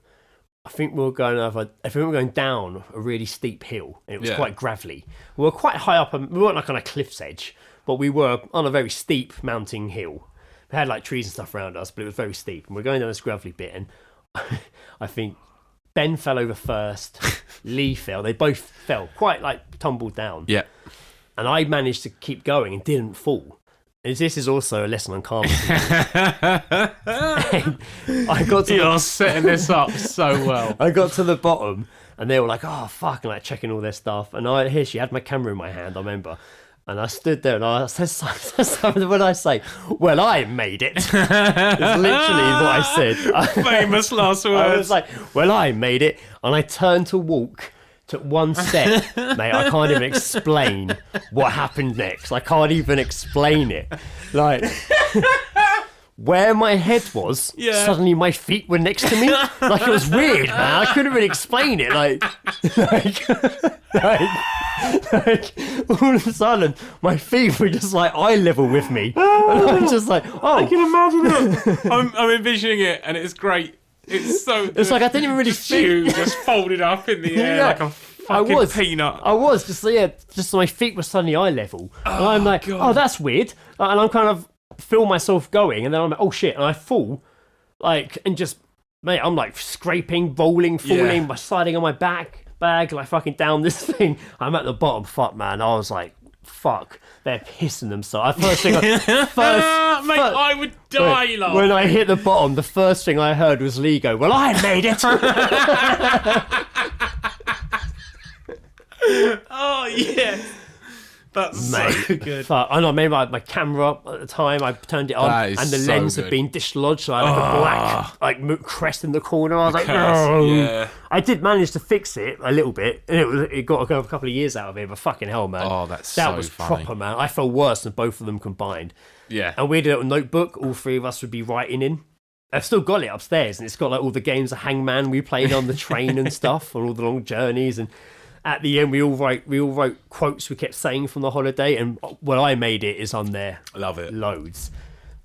I think we were going down a really steep hill, and it was quite gravelly. We were quite high up, and we weren't like on a cliff's edge, but we were on a very steep mounting hill. We had like trees and stuff around us, but it was very steep. And we're going down this gravelly bit, and I think Ben fell over first. Lee fell. They both fell, quite like tumbled down. Yeah. And I managed to keep going and didn't fall. And this is also a lesson on karma. You're setting this up so well. I got to the bottom, and they were like, "Oh fuck," and like checking all their stuff. And she had my camera in my hand, I remember. And I stood there and I said something. When I say, "Well, I made it," it's literally what I said. Famous last words. I was like, "Well, I made it," and I turned to walk. Took one step, mate. I can't even explain what happened next. I can't even explain it. Like, where my head was, suddenly my feet were next to me. Like, it was weird, man. I couldn't really explain it. Like all of a sudden, my feet were just like eye level with me. And I'm just like, I can imagine it. I'm envisioning it, and it's great. It's like I didn't even really see. Just folded up in the air like a fucking peanut. I was just my feet were suddenly eye level, and I'm like, God. Oh, that's weird. And I'm kind of feel myself going, and then I'm like, oh shit, and I fall, like, and just, mate, I'm like scraping, rolling, falling, sliding on my bag, like fucking down this thing. I'm at the bottom. Fuck, man. I was like, fuck, they're pissing themselves. Mate, I would die, love. When I hit the bottom, the first thing I heard was Lee go, "Well, I made it." Oh yes, that's so good. Fuck. I know. Maybe my camera at the time, I turned it on, and the lens had been dislodged, so I had like a black crest in the corner. I was like, no. Yeah. I did manage to fix it a little bit, and it got a couple of years out of it. But fucking hell, man, that was funny. Proper, man. I felt worse than both of them combined. Yeah. And we had a little notebook. All three of us would be writing in. I've still got it upstairs, and it's got like all the games of Hangman we played on the train and stuff, on all the long journeys. And at the end, we all wrote quotes we kept saying from the holiday, and what I made it is on there. Love it. Loads.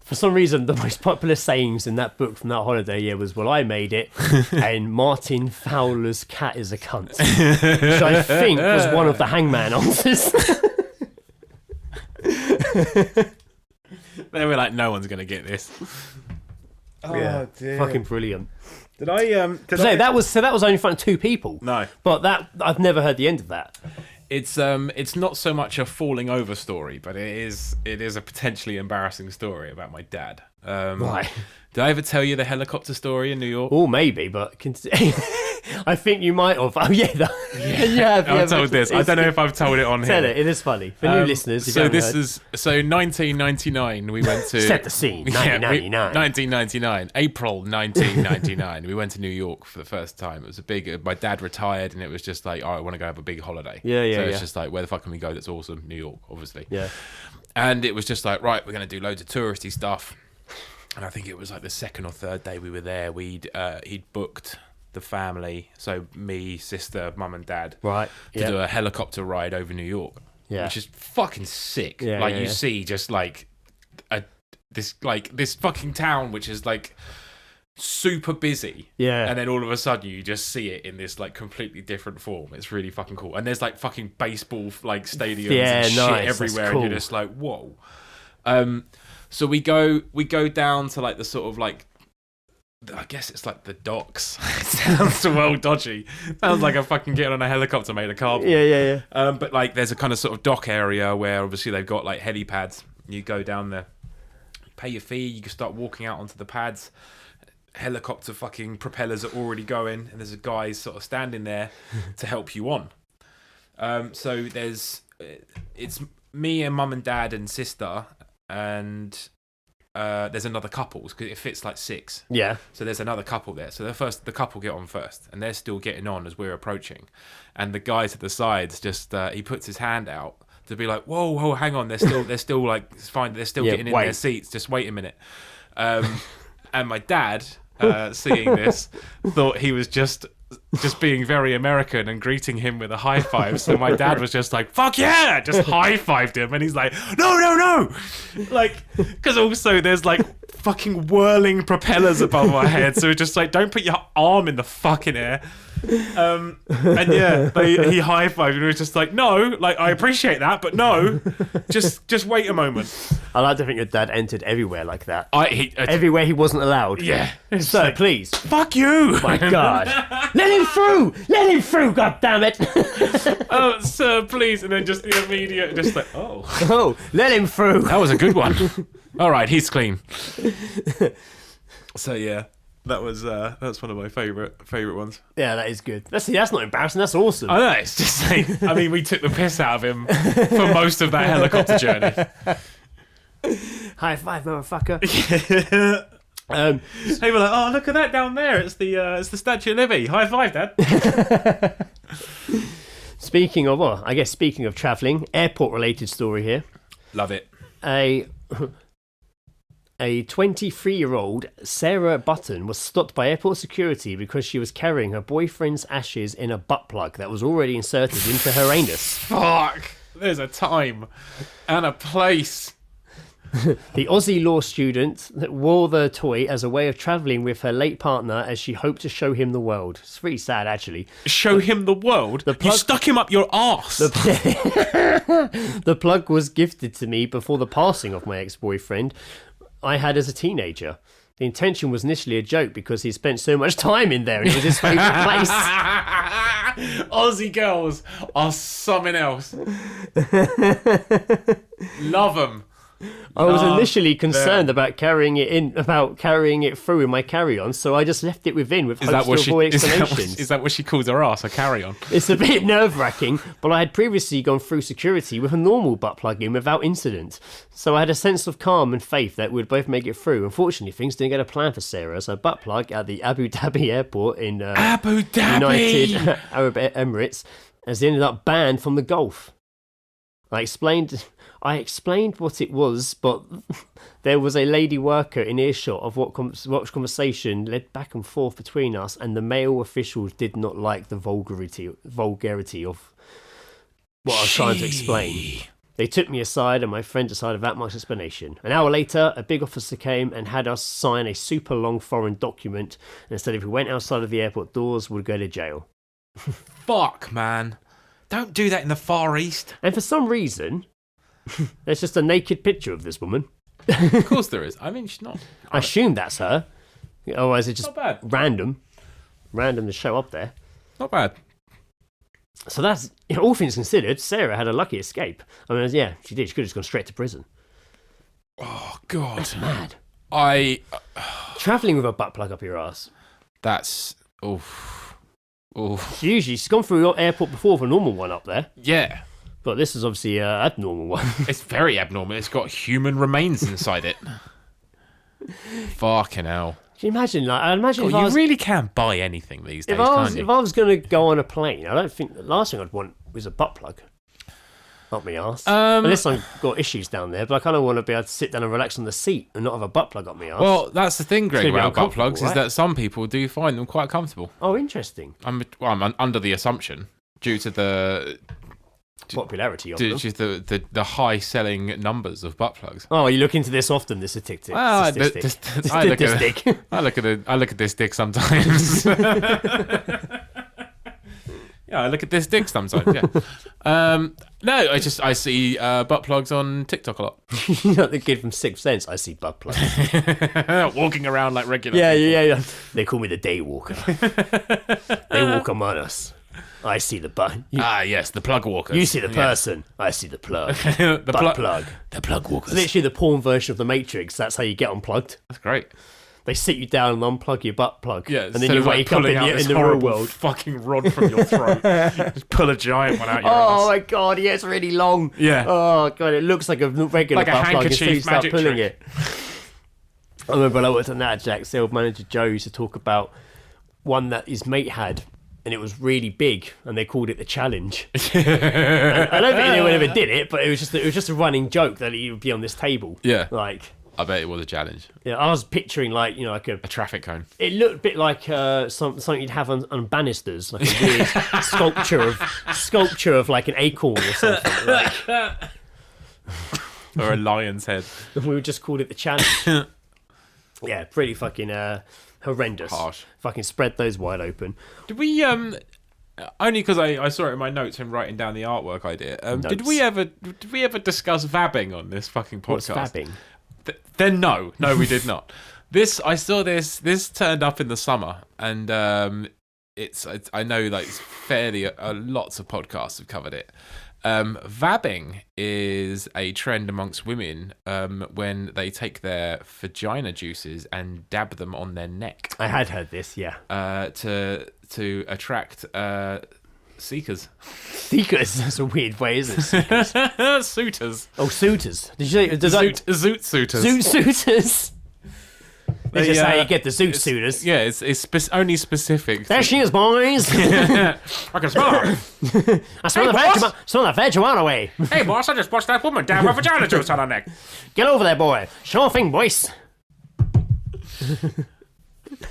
For some reason, the most popular sayings in that book from that holiday was, well, I made it, and Martin Fowler's cat is a cunt. Which I think was one of the Hangman answers. They were like, no one's going to get this. Oh, dear. Fucking brilliant. Did I... That was only in front of 2 people. No. But that I've never heard the end of that. It's not so much a falling over story, but it is a potentially embarrassing story about my dad. Right. Did I ever tell you the helicopter story in New York? Oh, maybe, but I think you might have. Oh, yeah. I've told this. I don't know if I've told it on here. Tell it. It is funny. For new listeners, so this is 1999. We went to... Set the scene. 1999. 1999. April 1999. We went to New York for the first time. It was a big... My dad retired, and it was just like, oh, I want to go have a big holiday. Yeah. So it's just like, where the fuck can we go? That's awesome. New York, obviously. Yeah. And it was just like, right, we're going to do loads of touristy stuff. And I think it was like the 2nd or 3rd day we were there. He'd booked the family, so me, sister, mum and dad, right, to do a helicopter ride over New York, which is fucking sick. You see just like this fucking town which is like super busy, and then all of a sudden you just see it in this like completely different form. It's really fucking cool. And there's like fucking baseball like stadiums and shit everywhere, cool. And you're just like, whoa. So we go down to like the sort of like, I guess it's like the docks. It sounds well dodgy. Sounds like I'm fucking getting on a helicopter made of cardboard. Yeah. But like there's a kind of sort of dock area where obviously they've got like helipads. You go down there, pay your fee, you can start walking out onto the pads. Helicopter fucking propellers are already going, and there's a guy sort of standing there to help you on. So it's me and mum and dad and sister, and there's another couple because it fits like 6. Yeah. So there's another couple there. So the couple get on first, and they're still getting on as we're approaching. And the guy to the sides just he puts his hand out to be like, whoa, hang on, they're still like, it's fine, they're still getting in their seats. Just wait a minute. And my dad, seeing this, thought he was just being very American and greeting him with a high five. So my dad was just like, fuck yeah, just high fived him. And he's like, no. Like, because also there's like fucking whirling propellers above our head. So it's just like, don't put your arm in the fucking air. And yeah, he high fived and he was just like, no, like I appreciate that, but no, just wait a moment. I like to think your dad entered everywhere like that. Everywhere he wasn't allowed. Yeah. Sir, like, please. Fuck you. My God. Let him through, God damn it. Oh, sir, please. And then just the immediate, just like, oh, let him through. That was a good one. All right, he's clean. So yeah. That's one of my favourite ones. Yeah, that is good. That's not embarrassing. That's awesome. I know. It's just like, I mean, we took the piss out of him for most of that helicopter journey. High five, motherfucker. They were like, oh, look at that down there. It's the Statue of Liberty. High five, Dad. Speaking of travelling, airport-related story here. Love it. A 23-year-old Sarah Button was stopped by airport security because she was carrying her boyfriend's ashes in a butt plug that was already inserted into her anus. Fuck! There's a time and a place. The Aussie law student wore the toy as a way of travelling with her late partner as she hoped to show him the world. It's pretty sad, actually. Show him the world? You stuck him up your arse. The plug was gifted to me before the passing of my ex-boyfriend I had as a teenager. The intention was initially a joke because he spent so much time in there and it was his favourite place. Aussie girls are something else. Love them. I was initially concerned about carrying it through in my carry-on, so I just left it within with hopes to avoid explanations. Is that what she calls her ass, a carry-on? It's a bit nerve-wracking, but I had previously gone through security with a normal butt plug-in without incident, so I had a sense of calm and faith that we'd both make it through. Unfortunately, things didn't go to plan for Sarah, so a butt plug at the Abu Dhabi airport in Abu Dhabi! United Arab Emirates, as they ended up banned from the Gulf. I explained what it was, but there was a lady worker in earshot of what conversation led back and forth between us, and the male officials did not like the vulgarity of what I was trying to explain. They took me aside, and my friend decided that much explanation. An hour later, a big officer came and had us sign a super long foreign document, and said if we went outside of the airport doors, we'd go to jail. Fuck, man. Don't do that in the Far East. And for some reason, there's just a naked picture of this woman. Of course there is. I mean, she's not. I assume that's her. Otherwise, it's just Not bad. random to show up there. Not bad. So that's, all things considered, Sarah had a lucky escape. I mean, yeah, she did. She could have just gone straight to prison. Oh, God. That's mad. Travelling with a butt plug up your ass. That's... Oof. She's gone through your airport before with a normal one up there. Yeah. But this is obviously an abnormal one. It's very abnormal. It's got human remains inside it. Fucking hell. Can you imagine? I imagine God, you really can buy anything these days, can't you? If I was going to go on a plane, I don't think the last thing I'd want was a butt plug up my arse. Unless I've got issues down there, but I kind of want to be able to sit down and relax on the seat and not have a butt plug up my arse. Well, that's the thing, Greg, about butt plugs, right? is that some people do find them quite comfortable. Oh, interesting. I'm under the assumption, due to the popularity of them. Just the high selling numbers of butt plugs. Oh, you look into this often, this statistic. Well, I look at this dick sometimes. Yeah, I look at this dick sometimes. Yeah. No, I see butt plugs on TikTok a lot. You're not the kid from Sixth Sense. I see butt plugs walking around like regular. Yeah. They call me the day walker. They walk among us. I see the butt. Yes, the plug walkers. You see the person. Yes. I see the plug. Plug. The plug walkers. It's literally the porn version of the Matrix. That's how you get unplugged. That's great. They sit you down and unplug your butt plug. Yeah, and then you wake up in the real world. Fucking rod from your throat. Just pull a giant one out your ass. Oh my god, yeah, it's really long. Yeah. Oh god, it looks like a regular like butt a plug until you start magic pulling trick. it. I remember when I worked on that, Jack, sales manager Joe used to talk about one that his mate had, and it was really big, and they called it the challenge. I don't think anyone ever did it, but it was just a running joke that he would be on this table. Yeah. Like, I bet it was a challenge. Yeah, I was picturing like a traffic cone. It looked a bit like something you'd have on banisters, like a weird sculpture of like an acorn or something. Like. Or a lion's head. We would just call it the challenge. Yeah, pretty fucking horrendous. Harsh. Fucking spread those wide open. Did we only because I saw it in my notes and writing down the artwork idea. Did we ever discuss vabbing on this fucking podcast? What's vabbing? Then no, we did not. I saw this turned up in the summer, and it's I know like fairly lots of podcasts have covered it. Vabbing is a trend amongst women when they take their vagina juices and dab them on their neck. I had heard this, yeah. To attract seekers. Seekers? That's a weird way, isn't it? Seekers. Suitors. Oh, suitors. Did you say Zoot suitors? Zoot suiters. This is how you get the Zoot suitors. Yeah, it's only specific. There she is, boys. I can smell her. I smell the veg away. Hey, boss, I just watched that woman dab her vagina juice on her neck. Get over there, boy. Sure thing, boys.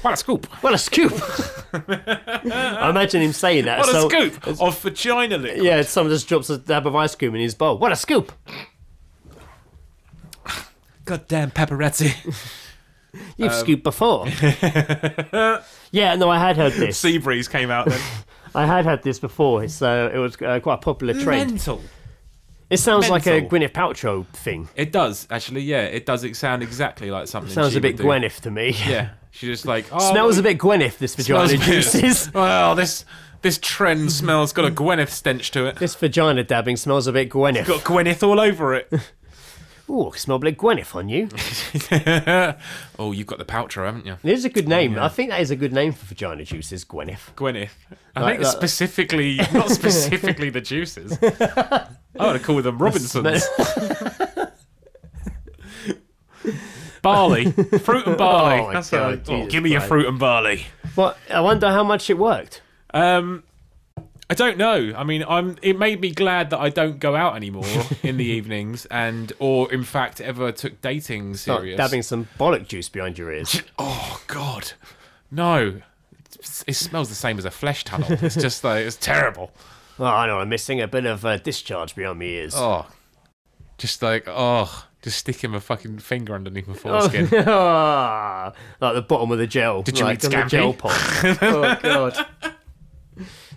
What a scoop. What a scoop. I imagine him saying that. What a scoop of vagina liquid. Yeah, someone just drops a dab of ice cream in his bowl. What a scoop. Goddamn paparazzi. You've scooped before. Yeah, no, I had heard this. Sea breeze came out then. I had heard this before, so it was quite a popular trend. Mental. It sounds like a Gwyneth Paltrow thing. It does, actually, yeah. It does sound exactly like something Sounds she a bit would do. Gwyneth to me. Yeah. She's just like, smells a bit Gwyneth, this vagina juices. Well, this trend smells got a Gwyneth stench to it. This vagina dabbing smells a bit Gwyneth. It's got Gwyneth all over it. Ooh, I can smell a bit Gwyneth on you. Oh, you've got the Paltrow, haven't you? It is a good name. Yeah. I think that is a good name for vagina juices, Gwyneth. Gwyneth. I think it's specifically, not specifically the juices. I want to call them Robinsons. Barley. Fruit and barley. Oh, my God, give me your fruit and barley. Well, I wonder how much it worked. I don't know. I mean, it made me glad that I don't go out anymore in the evenings, or in fact ever took dating serious. Dabbing some bollock juice behind your ears. Oh God, no! It smells the same as a flesh tunnel. It's just like it's terrible. Oh, I know. I'm missing a bit of discharge behind my ears. Oh, just sticking my fucking finger underneath my foreskin. Like the bottom of the gel. Did you eat Scampi? The gel pot. Oh God.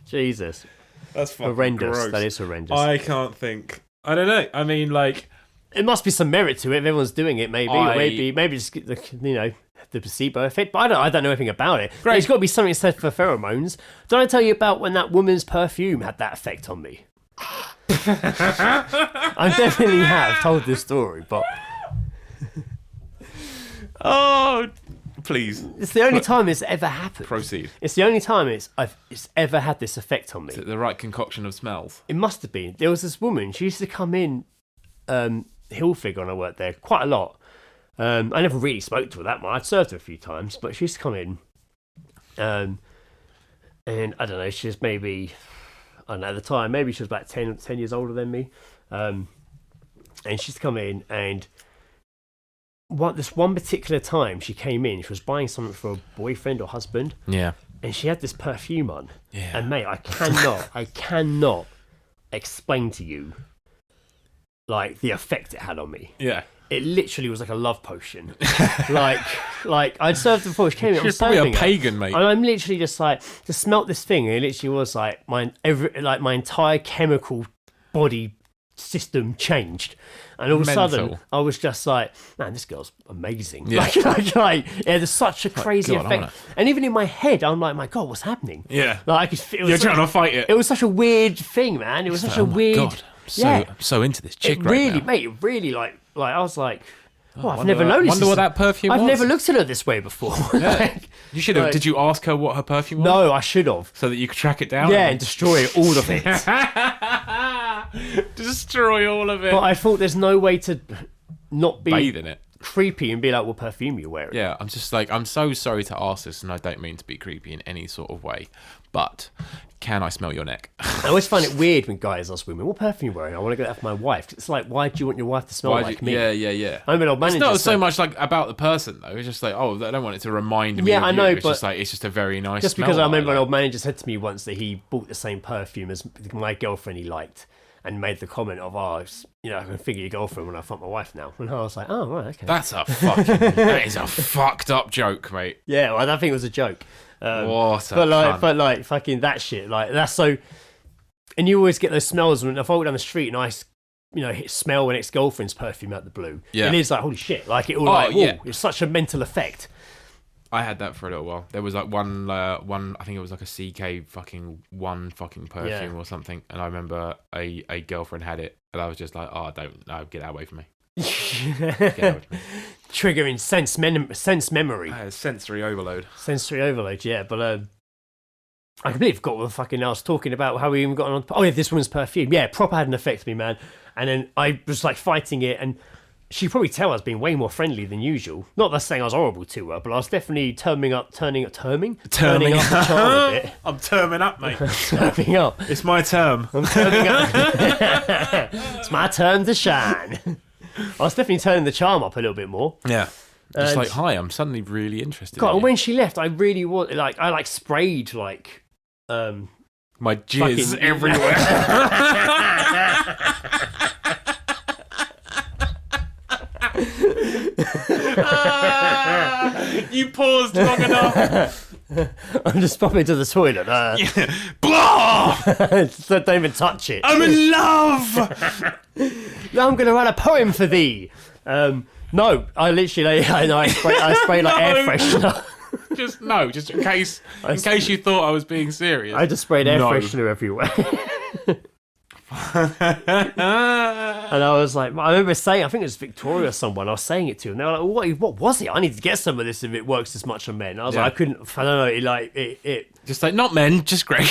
Jesus. That's fucking horrendous. gross. That is horrendous. I can't think. I don't know. I mean, like, it must be some merit to it if everyone's doing it. Maybe just the placebo effect. But I don't know anything about it. Great. There's got to be something said for pheromones. Did I tell you about when that woman's perfume had that effect on me? I definitely have told this story, but oh, please. It's the only time it's ever happened. Proceed. It's the only time it's ever had this effect on me. Is it the right concoction of smells? It must have been. There was this woman. She used to come in Hilfiger when I worked there quite a lot. I never really spoke to her that much. I'd served her a few times, but she used to come in. And I don't know, she was maybe, I don't know, at the time, maybe she was about 10 years older than me. And she's come in, and this one particular time she came in, she was buying something for a boyfriend or husband. Yeah. And she had this perfume on. Yeah. And mate, I cannot explain to you like the effect it had on me. Yeah. It literally was like a love potion. like I'd served her before she came in. She was probably a pagan, mate. And I'm literally just smelt this thing, and it literally was like my entire chemical body system changed, and all of a sudden I was just like, man, this girl's amazing. Yeah. There's such a crazy effect, and even in my head, I'm like, my God, what's happening? Yeah, like I could feel. You're trying to fight it. It was such a weird thing, man. It was such a weird. God. I'm so into this chick right now. Mate, it really like I was like, oh, I've wonder, never noticed. Wonder what that perfume was. I've never looked at her this way before. Yeah. You should have. Did you ask her what her perfume was? No, I should have. So that you could track it down? Yeah, and destroy all of it. Destroy all of it. But I thought there's no way to not be bathe in it. Creepy and be like, what perfume you're wearing. Yeah, I'm just like, I'm so sorry to ask this, and I don't mean to be creepy in any sort of way, but can I smell your neck? I always find it weird when guys ask women, what perfume are you wearing? I want to get that for my wife. It's like, why do you want your wife to smell like me? Yeah. I'm an old manager. It's not so much like about the person though. It's just like, oh, I don't want it to remind me. Yeah, of I you. know, It's but just like it's just a very nice. Just smell because I remember like. an old manager said to me once that he bought the same perfume as my girlfriend he liked, and made the comment of, I can figure your girlfriend when I fuck my wife now. And I was like, oh, right, okay. That is a fucked up joke, mate. Yeah, well, I don't think it was a joke. But fucking that shit, like that's so. And you always get those smells when if I walk down the street and I, smell an ex-girlfriend's perfume out the blue. Yeah, it is like holy shit, like it all it's such a mental effect. I had that for a little while. There was like one. I think it was like a CK fucking perfume or something. And I remember a girlfriend had it, and I was just like, oh, get that away from me. Get away from me. Triggering sense memory. Sensory overload. Sensory overload, yeah. But I completely forgot what fucking I was talking about. How we even got on. Oh yeah, this woman's perfume. Yeah, proper had an effect on me, man. And then I was like fighting it, and she'd probably tell I was being way more friendly than usual. Not that saying I was horrible to her, but I was definitely turning up the charm a bit. I'm terming up, mate. Turning up. It's my term. I'm turning up. It's my turn to shine. I was definitely turning the charm up a little bit more. Yeah. Just like, hi, I'm suddenly really interested. God, in and you. when she left, I really was like, I sprayed like, my jizz fucking everywhere. You paused long enough. I'm just popping to the toilet. Blah! Don't even touch it. I'm in love. Now I'm going to write a poem for thee. No, I literally, I spray like air freshener. Just in case you thought I was being serious. I just sprayed air freshener everywhere. And I was like, I remember saying, I think it was Victoria or someone, I was saying it to, and they were like, what was it? I need to get some of this if it works this much on men. And I was like, I don't know, it just like, not men, just Greg.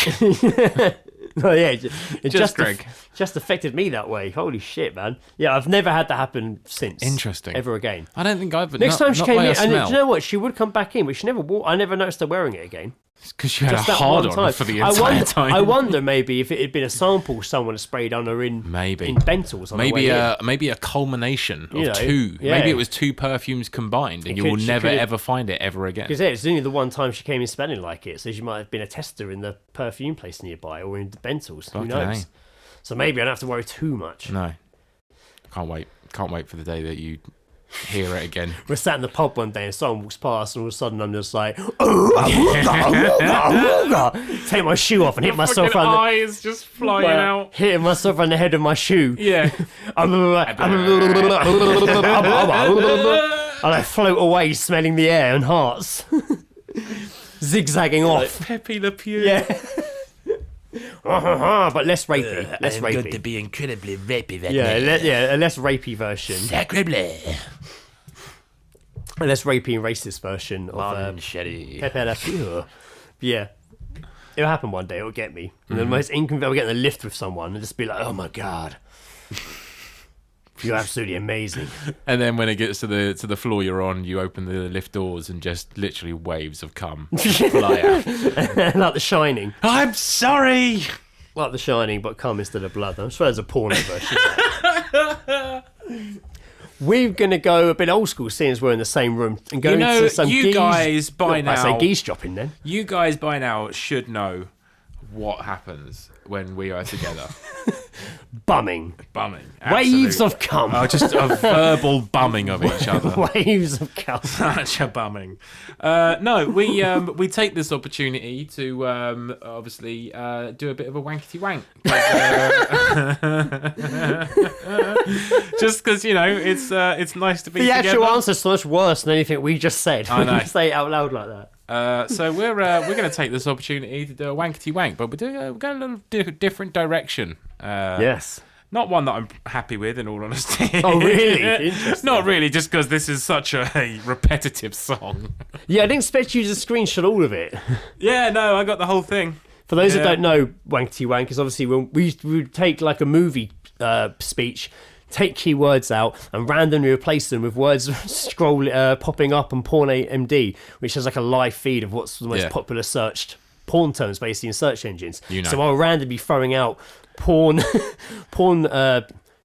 Oh yeah, it just Greg. Just affected me that way. Holy shit, man. Yeah, I've never had that happen since. Interesting. Ever again. I don't think I've. Next time she came in, and smell. do you know what? She would come back in, but she never wore. I never noticed her wearing it again. Because you had Just a that hard one on time. for the entire time. I wonder maybe if it had been a sample someone had sprayed on her in Bentals on maybe the way in. maybe a culmination of two. Yeah. Maybe it was two perfumes combined, and you will never ever find it ever again. Because it's only the one time she came in smelling like it, so she might have been a tester in the perfume place nearby or in the Bentals. Who knows? So maybe I don't have to worry too much. No, can't wait. Can't wait for the day that you hear it again. We're sat in the pub one day and someone walks past and all of a sudden I'm just like take my shoe off and hit myself on the eyes just flying out, hitting myself on the head of my shoe. Yeah. And I float away smelling the air and hearts. Zigzagging off. Pepe Le Pew. Yeah. But less rapey. Less I'm rapey. going to be incredibly rapey that Yeah, night. a less rapey version. Sacre-bleu. A less rapey and racist version of Sherry. Pepe Le Pew. Yeah. It'll happen one day, it'll get me. And the most inconvenient, I'll get in the lift with someone and just be like, oh my God. You're absolutely amazing. And then when it gets to the floor you're on, you open the lift doors and just literally waves of cum fly out. Like The Shining. I'm sorry. Like The Shining, but cum instead of blood. I'm sure there's a porno version. We're going to go a bit old school, seeing as we're in the same room, and go into some guys by now. I say geezedropping then. You guys by now should know what happens when we are together. Bumming. Absolutely. Waves of cum. Oh, just a verbal bumming of each other. Waves of cum. Such a bumming. No, we take this opportunity to obviously do a bit of a wankety wank. Just because it's nice to be The together. actual answer's so much worse than anything we just said. I know. When you say it out loud like that. So we're going to take this opportunity to do a wankety wank, but we're going a little different direction. Yes. Not one that I'm happy with, in all honesty. Oh, really? Interesting. Not really, just because this is such a repetitive song. Yeah, I didn't expect you to screenshot all of it. Yeah, no, I got the whole thing. For those that don't know, Wankerty Wank is obviously when we would take like a movie speech, take keywords out and randomly replace them with words popping up on Porn MD, which has like a live feed of what's the most popular searched porn terms basically in search engines. So I'll randomly throwing out porn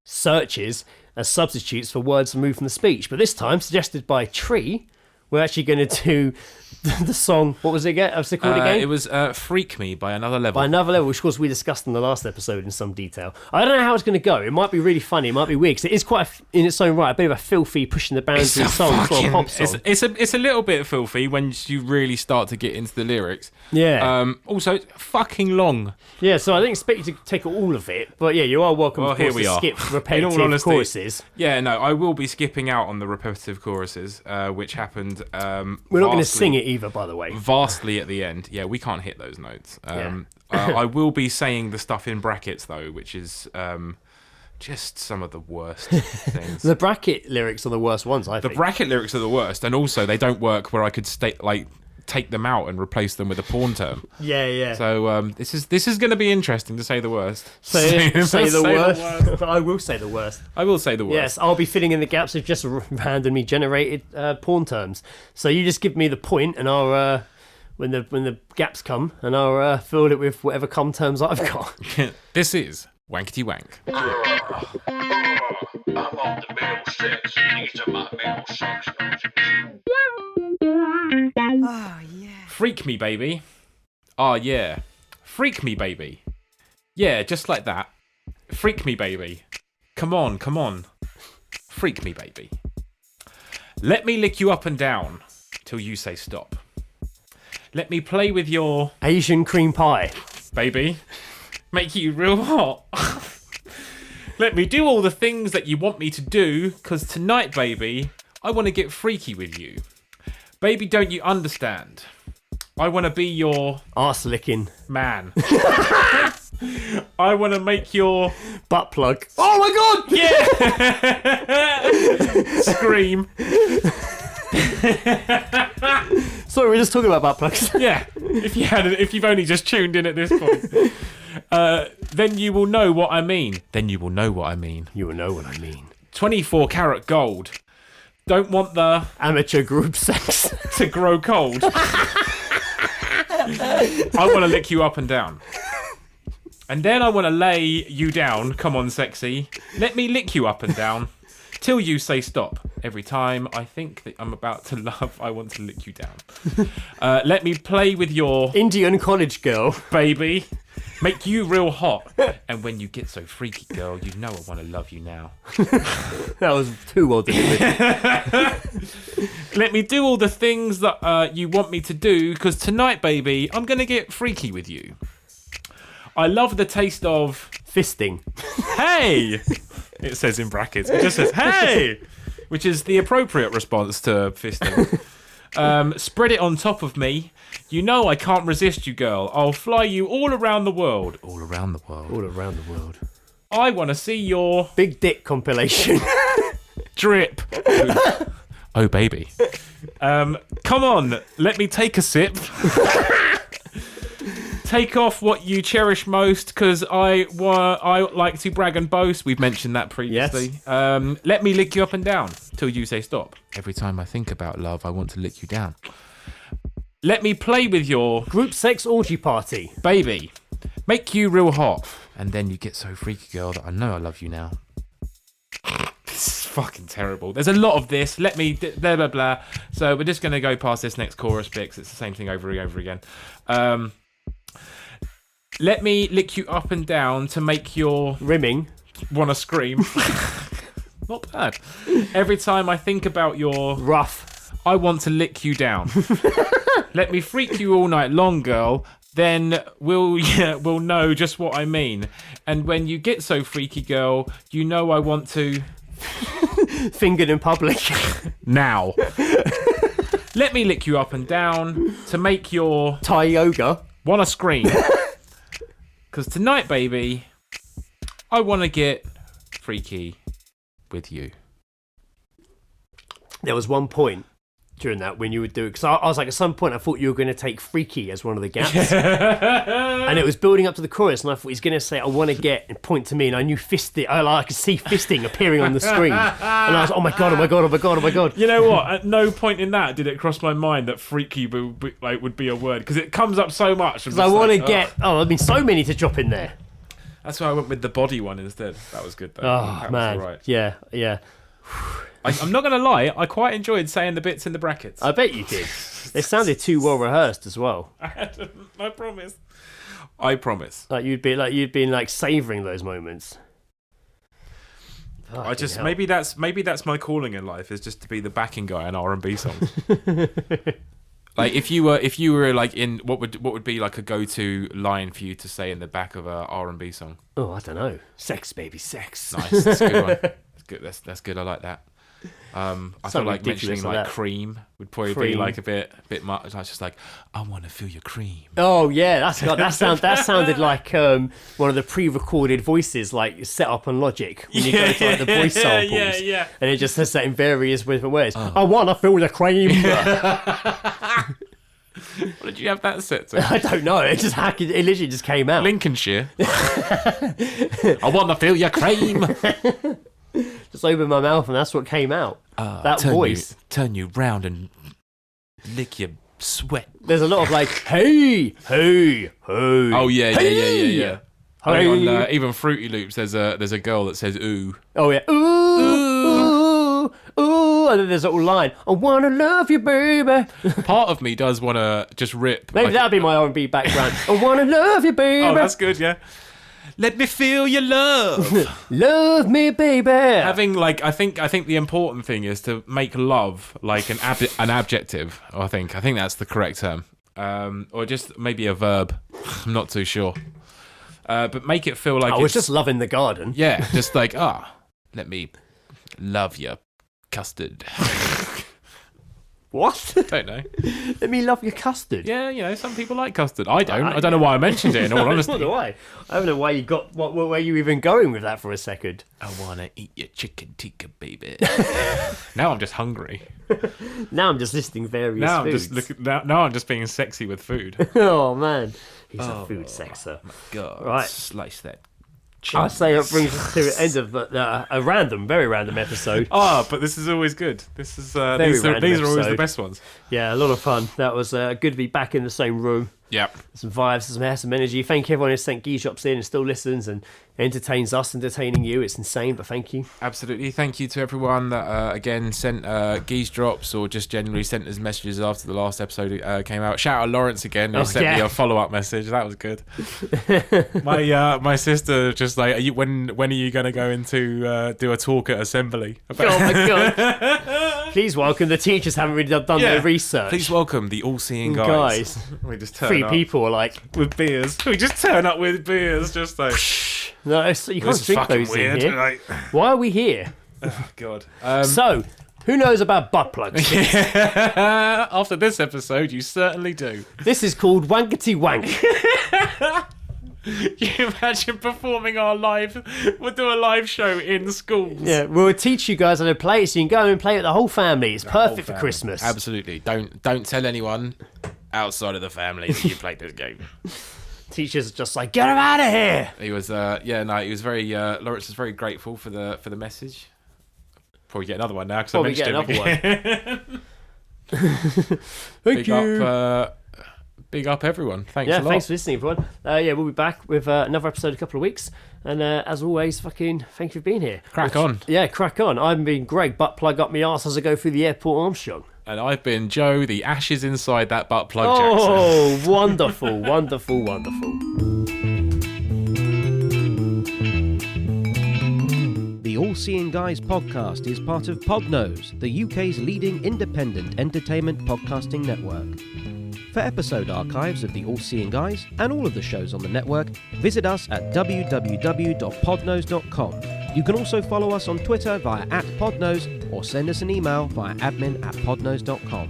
searches as substitutes for words removed from the speech. But this time, suggested by Tree, we're actually going to do the song. What was it again? What's it called again? It was Freak Me by Another Level. By Another Level, which of course we discussed in the last episode in some detail. I don't know how it's going to go. It might be really funny. It might be weird. 'Cause it is quite, in its own right, a bit of a filthy pushing the boundaries song for a pop song. It's a little bit filthy when you really start to get into the lyrics. Yeah. Also, it's fucking long. Yeah, so I didn't expect you to take all of it. But yeah, you are welcome, Well, of course, here we to are. skip repetitive In all honesty, choruses. Yeah, no, I will be skipping out on the repetitive choruses, which happened We're not going to sing it either, by the way. Vastly at the end. Yeah, we can't hit those notes. I will be saying the stuff in brackets, though, which is just some of the worst things. The bracket lyrics are the worst ones, I think. The bracket lyrics are the worst, and also they don't work where I could take them out and replace them with a porn term. Yeah. So this is going to be interesting, to say the worst. Say the worst. I will say the worst. I will say the worst. Yes, I'll be filling in the gaps of just randomly generated porn terms. So you just give me the point, and I'll when the gaps come, and I'll fill it with whatever cum terms I've got. This is Wankety Wank. I'm on the middle six, and these are my middle six. Oh, yeah. Freak me, baby. Oh, yeah. Freak me, baby. Yeah, just like that. Freak me, baby. Come on, come on. Freak me, baby. Let me lick you up and down till you say stop. Let me play with your... Asian cream pie. Baby. Make you real hot. Let me do all the things that you want me to do, 'cause tonight, baby, I want to get freaky with you. Baby, don't you understand? I want to be your... Arse licking. Man. I want to make your... Butt plug. Oh my god! Yeah! Scream. Sorry, we're just talking about butt plugs. Yeah. If you've only just tuned in at this point. Then you will know what I mean. You will know what I mean. 24 karat gold. Don't want the... Amateur group sex. to grow cold. I want to lick you up and down. And then I want to lay you down. Come on, sexy. Let me lick you up and down till you say stop. Every time I think that I'm about to love, I want to lick you down. Let me play with your Indian college girl. baby. Make you real hot. And when you get so freaky, girl, you know I want to love you now. That was too well delivered. Let me do all the things that you want me to do, because tonight, baby, I'm going to get freaky with you. I love the taste of... Fisting. Hey! It says in brackets. It just says, hey! Which is the appropriate response to fisting. Spread it on top of me. You know I can't resist you, girl. I'll fly you all around the world. All around the world. All around the world. I want to see your... Big dick compilation. drip. Oh, baby. Come on, let me take a sip. Take off what you cherish most, because I like to brag and boast. We've mentioned that previously. Yes. Let me lick you up and down till you say stop. Every time I think about love, I want to lick you down. Let me play with your... Group sex orgy party. Baby. Make you real hot. And then you get so freaky, girl, that I know I love you now. This is fucking terrible. There's a lot of this. Let me... blah, blah, blah. So we're just going to go past this next chorus bit, because it's the same thing over and over again. Let me lick you up and down to make your... Rimming. Want to scream. Not bad. Every time I think about your... Rough. I want to lick you down. Let me freak you all night long, girl. Then we'll know just what I mean. And when you get so freaky, girl, you know I want to... Fingered in public. Now. Let me lick you up and down to make your... Thai yoga. Want to scream. Because tonight, baby, I want to get freaky with you. There was one point during that when you would do it, because I was like, at some point I thought you were going to take freaky as one of the gaps. And it was building up to the chorus, and I thought he's going to say, I want to get, and point to me, and I knew fisting. I could see fisting appearing on the screen. And I was like, oh my God, oh my God, oh my God, oh my God. You know what? At no point in that did it cross my mind that freaky would be a word, because it comes up so much. Because I want to get, so many to drop in there. That's why I went with the body one instead. That was good though. Oh, that man. was all right. Yeah. I'm not going to lie, I quite enjoyed saying the bits in the brackets. I bet you did. They sounded too well rehearsed as well. I promise. I promise. Like you'd been savouring those moments. I just hell. maybe that's my calling in life, is just to be the backing guy in R&B songs. Like if you were like in what would be like a go-to line for you to say in the back of a R&B song? Oh, I don't know. Sex, baby, sex. Nice, that's a good one. That's good. That's good. I like that. I feel like mentioning like cream would probably be like a bit much. I was just like, I want to feel your cream. Oh yeah, that sounded like one of the pre-recorded voices, like set up on Logic when you go to like the voice samples. Yeah. And it just says that in various different ways. I want to feel the cream. What did you have that set to? I don't know. It literally just came out. Lincolnshire. I want to feel your cream. Just opened my mouth and that's what came out. That voice. Turn you round and lick your sweat. There's a lot of like, hey. Oh yeah. Hey. On even Fruity Loops, there's a girl that says ooh. Oh yeah, ooh. And then there's a little line, I wanna love you, baby. Part of me does wanna just rip. Maybe that'd be my R&B background. I wanna love you, baby. Oh, that's good, yeah. Let me feel your love. Love me, baby. Having like, I think the important thing is to make love like an adjective. I think that's the correct term, or just maybe a verb. I'm not too sure. But make it feel like I was just loving the garden. Yeah, just like let me love your custard. What? Don't know. Let me love your custard. Yeah, some people like custard. I don't. I don't know why I mentioned it, in all honesty. Not why. I don't know why you got... where you even going with that for a second. I want to eat your chicken tikka, baby. Now I'm just hungry. Now I'm just listing various foods. Now I'm just being sexy with food. Oh, man. He's a food sexer. My God. Right. Slice that. I say it brings us to the end of a very random episode. But this is always good. These are always the best ones. Yeah, a lot of fun. That was good to be back in the same room. Yep. Some vibes, some hair, some energy. Thank you everyone who sent Geezedrops in and still listens and entertains us, entertaining you. It's insane, but thank you. Absolutely. Thank you to everyone that, again, sent Geezedrops or just generally sent us messages after the last episode came out. Shout out Lawrence again, who sent me a follow-up message. That was good. My sister just like, when are you going to go into do a talk at Assembly? Oh my God. Please welcome. The teachers haven't really done their research. Please welcome the all-seeing guys. We just turn Three up people are like with beers. We just turn up with beers, just like... No, you can't drink those weird. in here. Like... Why are we here? Oh, God. So, who knows about butt plugs? After this episode, you certainly do. This is called Wankerty Wank. Can you imagine performing our live... We'll do a live show in schools. Yeah, we'll teach you guys how to play it so you can go and play it with the whole family. It's perfect for Christmas. Absolutely. Don't tell anyone outside of the family that you played this game. Teachers are just like, get him out of here. He was, he was very. Lawrence was very grateful for the message. Probably get another one now because I mentioned him. Thank you. Big up, everyone. Thanks a lot. Thanks for listening, everyone. We'll be back with another episode in a couple of weeks. And as always, fucking thank you for being here. Crack on. Yeah, crack on. I've been Greg, butt plug up my arse as I go through the airport Armstrong. And I've been Joe, the ashes inside that butt plug Oh, Jackson. wonderful, wonderful, wonderful. The All Seeing Guys podcast is part of Podnose, the UK's leading independent entertainment podcasting network. For episode archives of the All Seeing Guys and all of the shows on the network, visit us at www.podnose.com. You can also follow us on Twitter via @Podnose or send us an email via admin@podnose.com.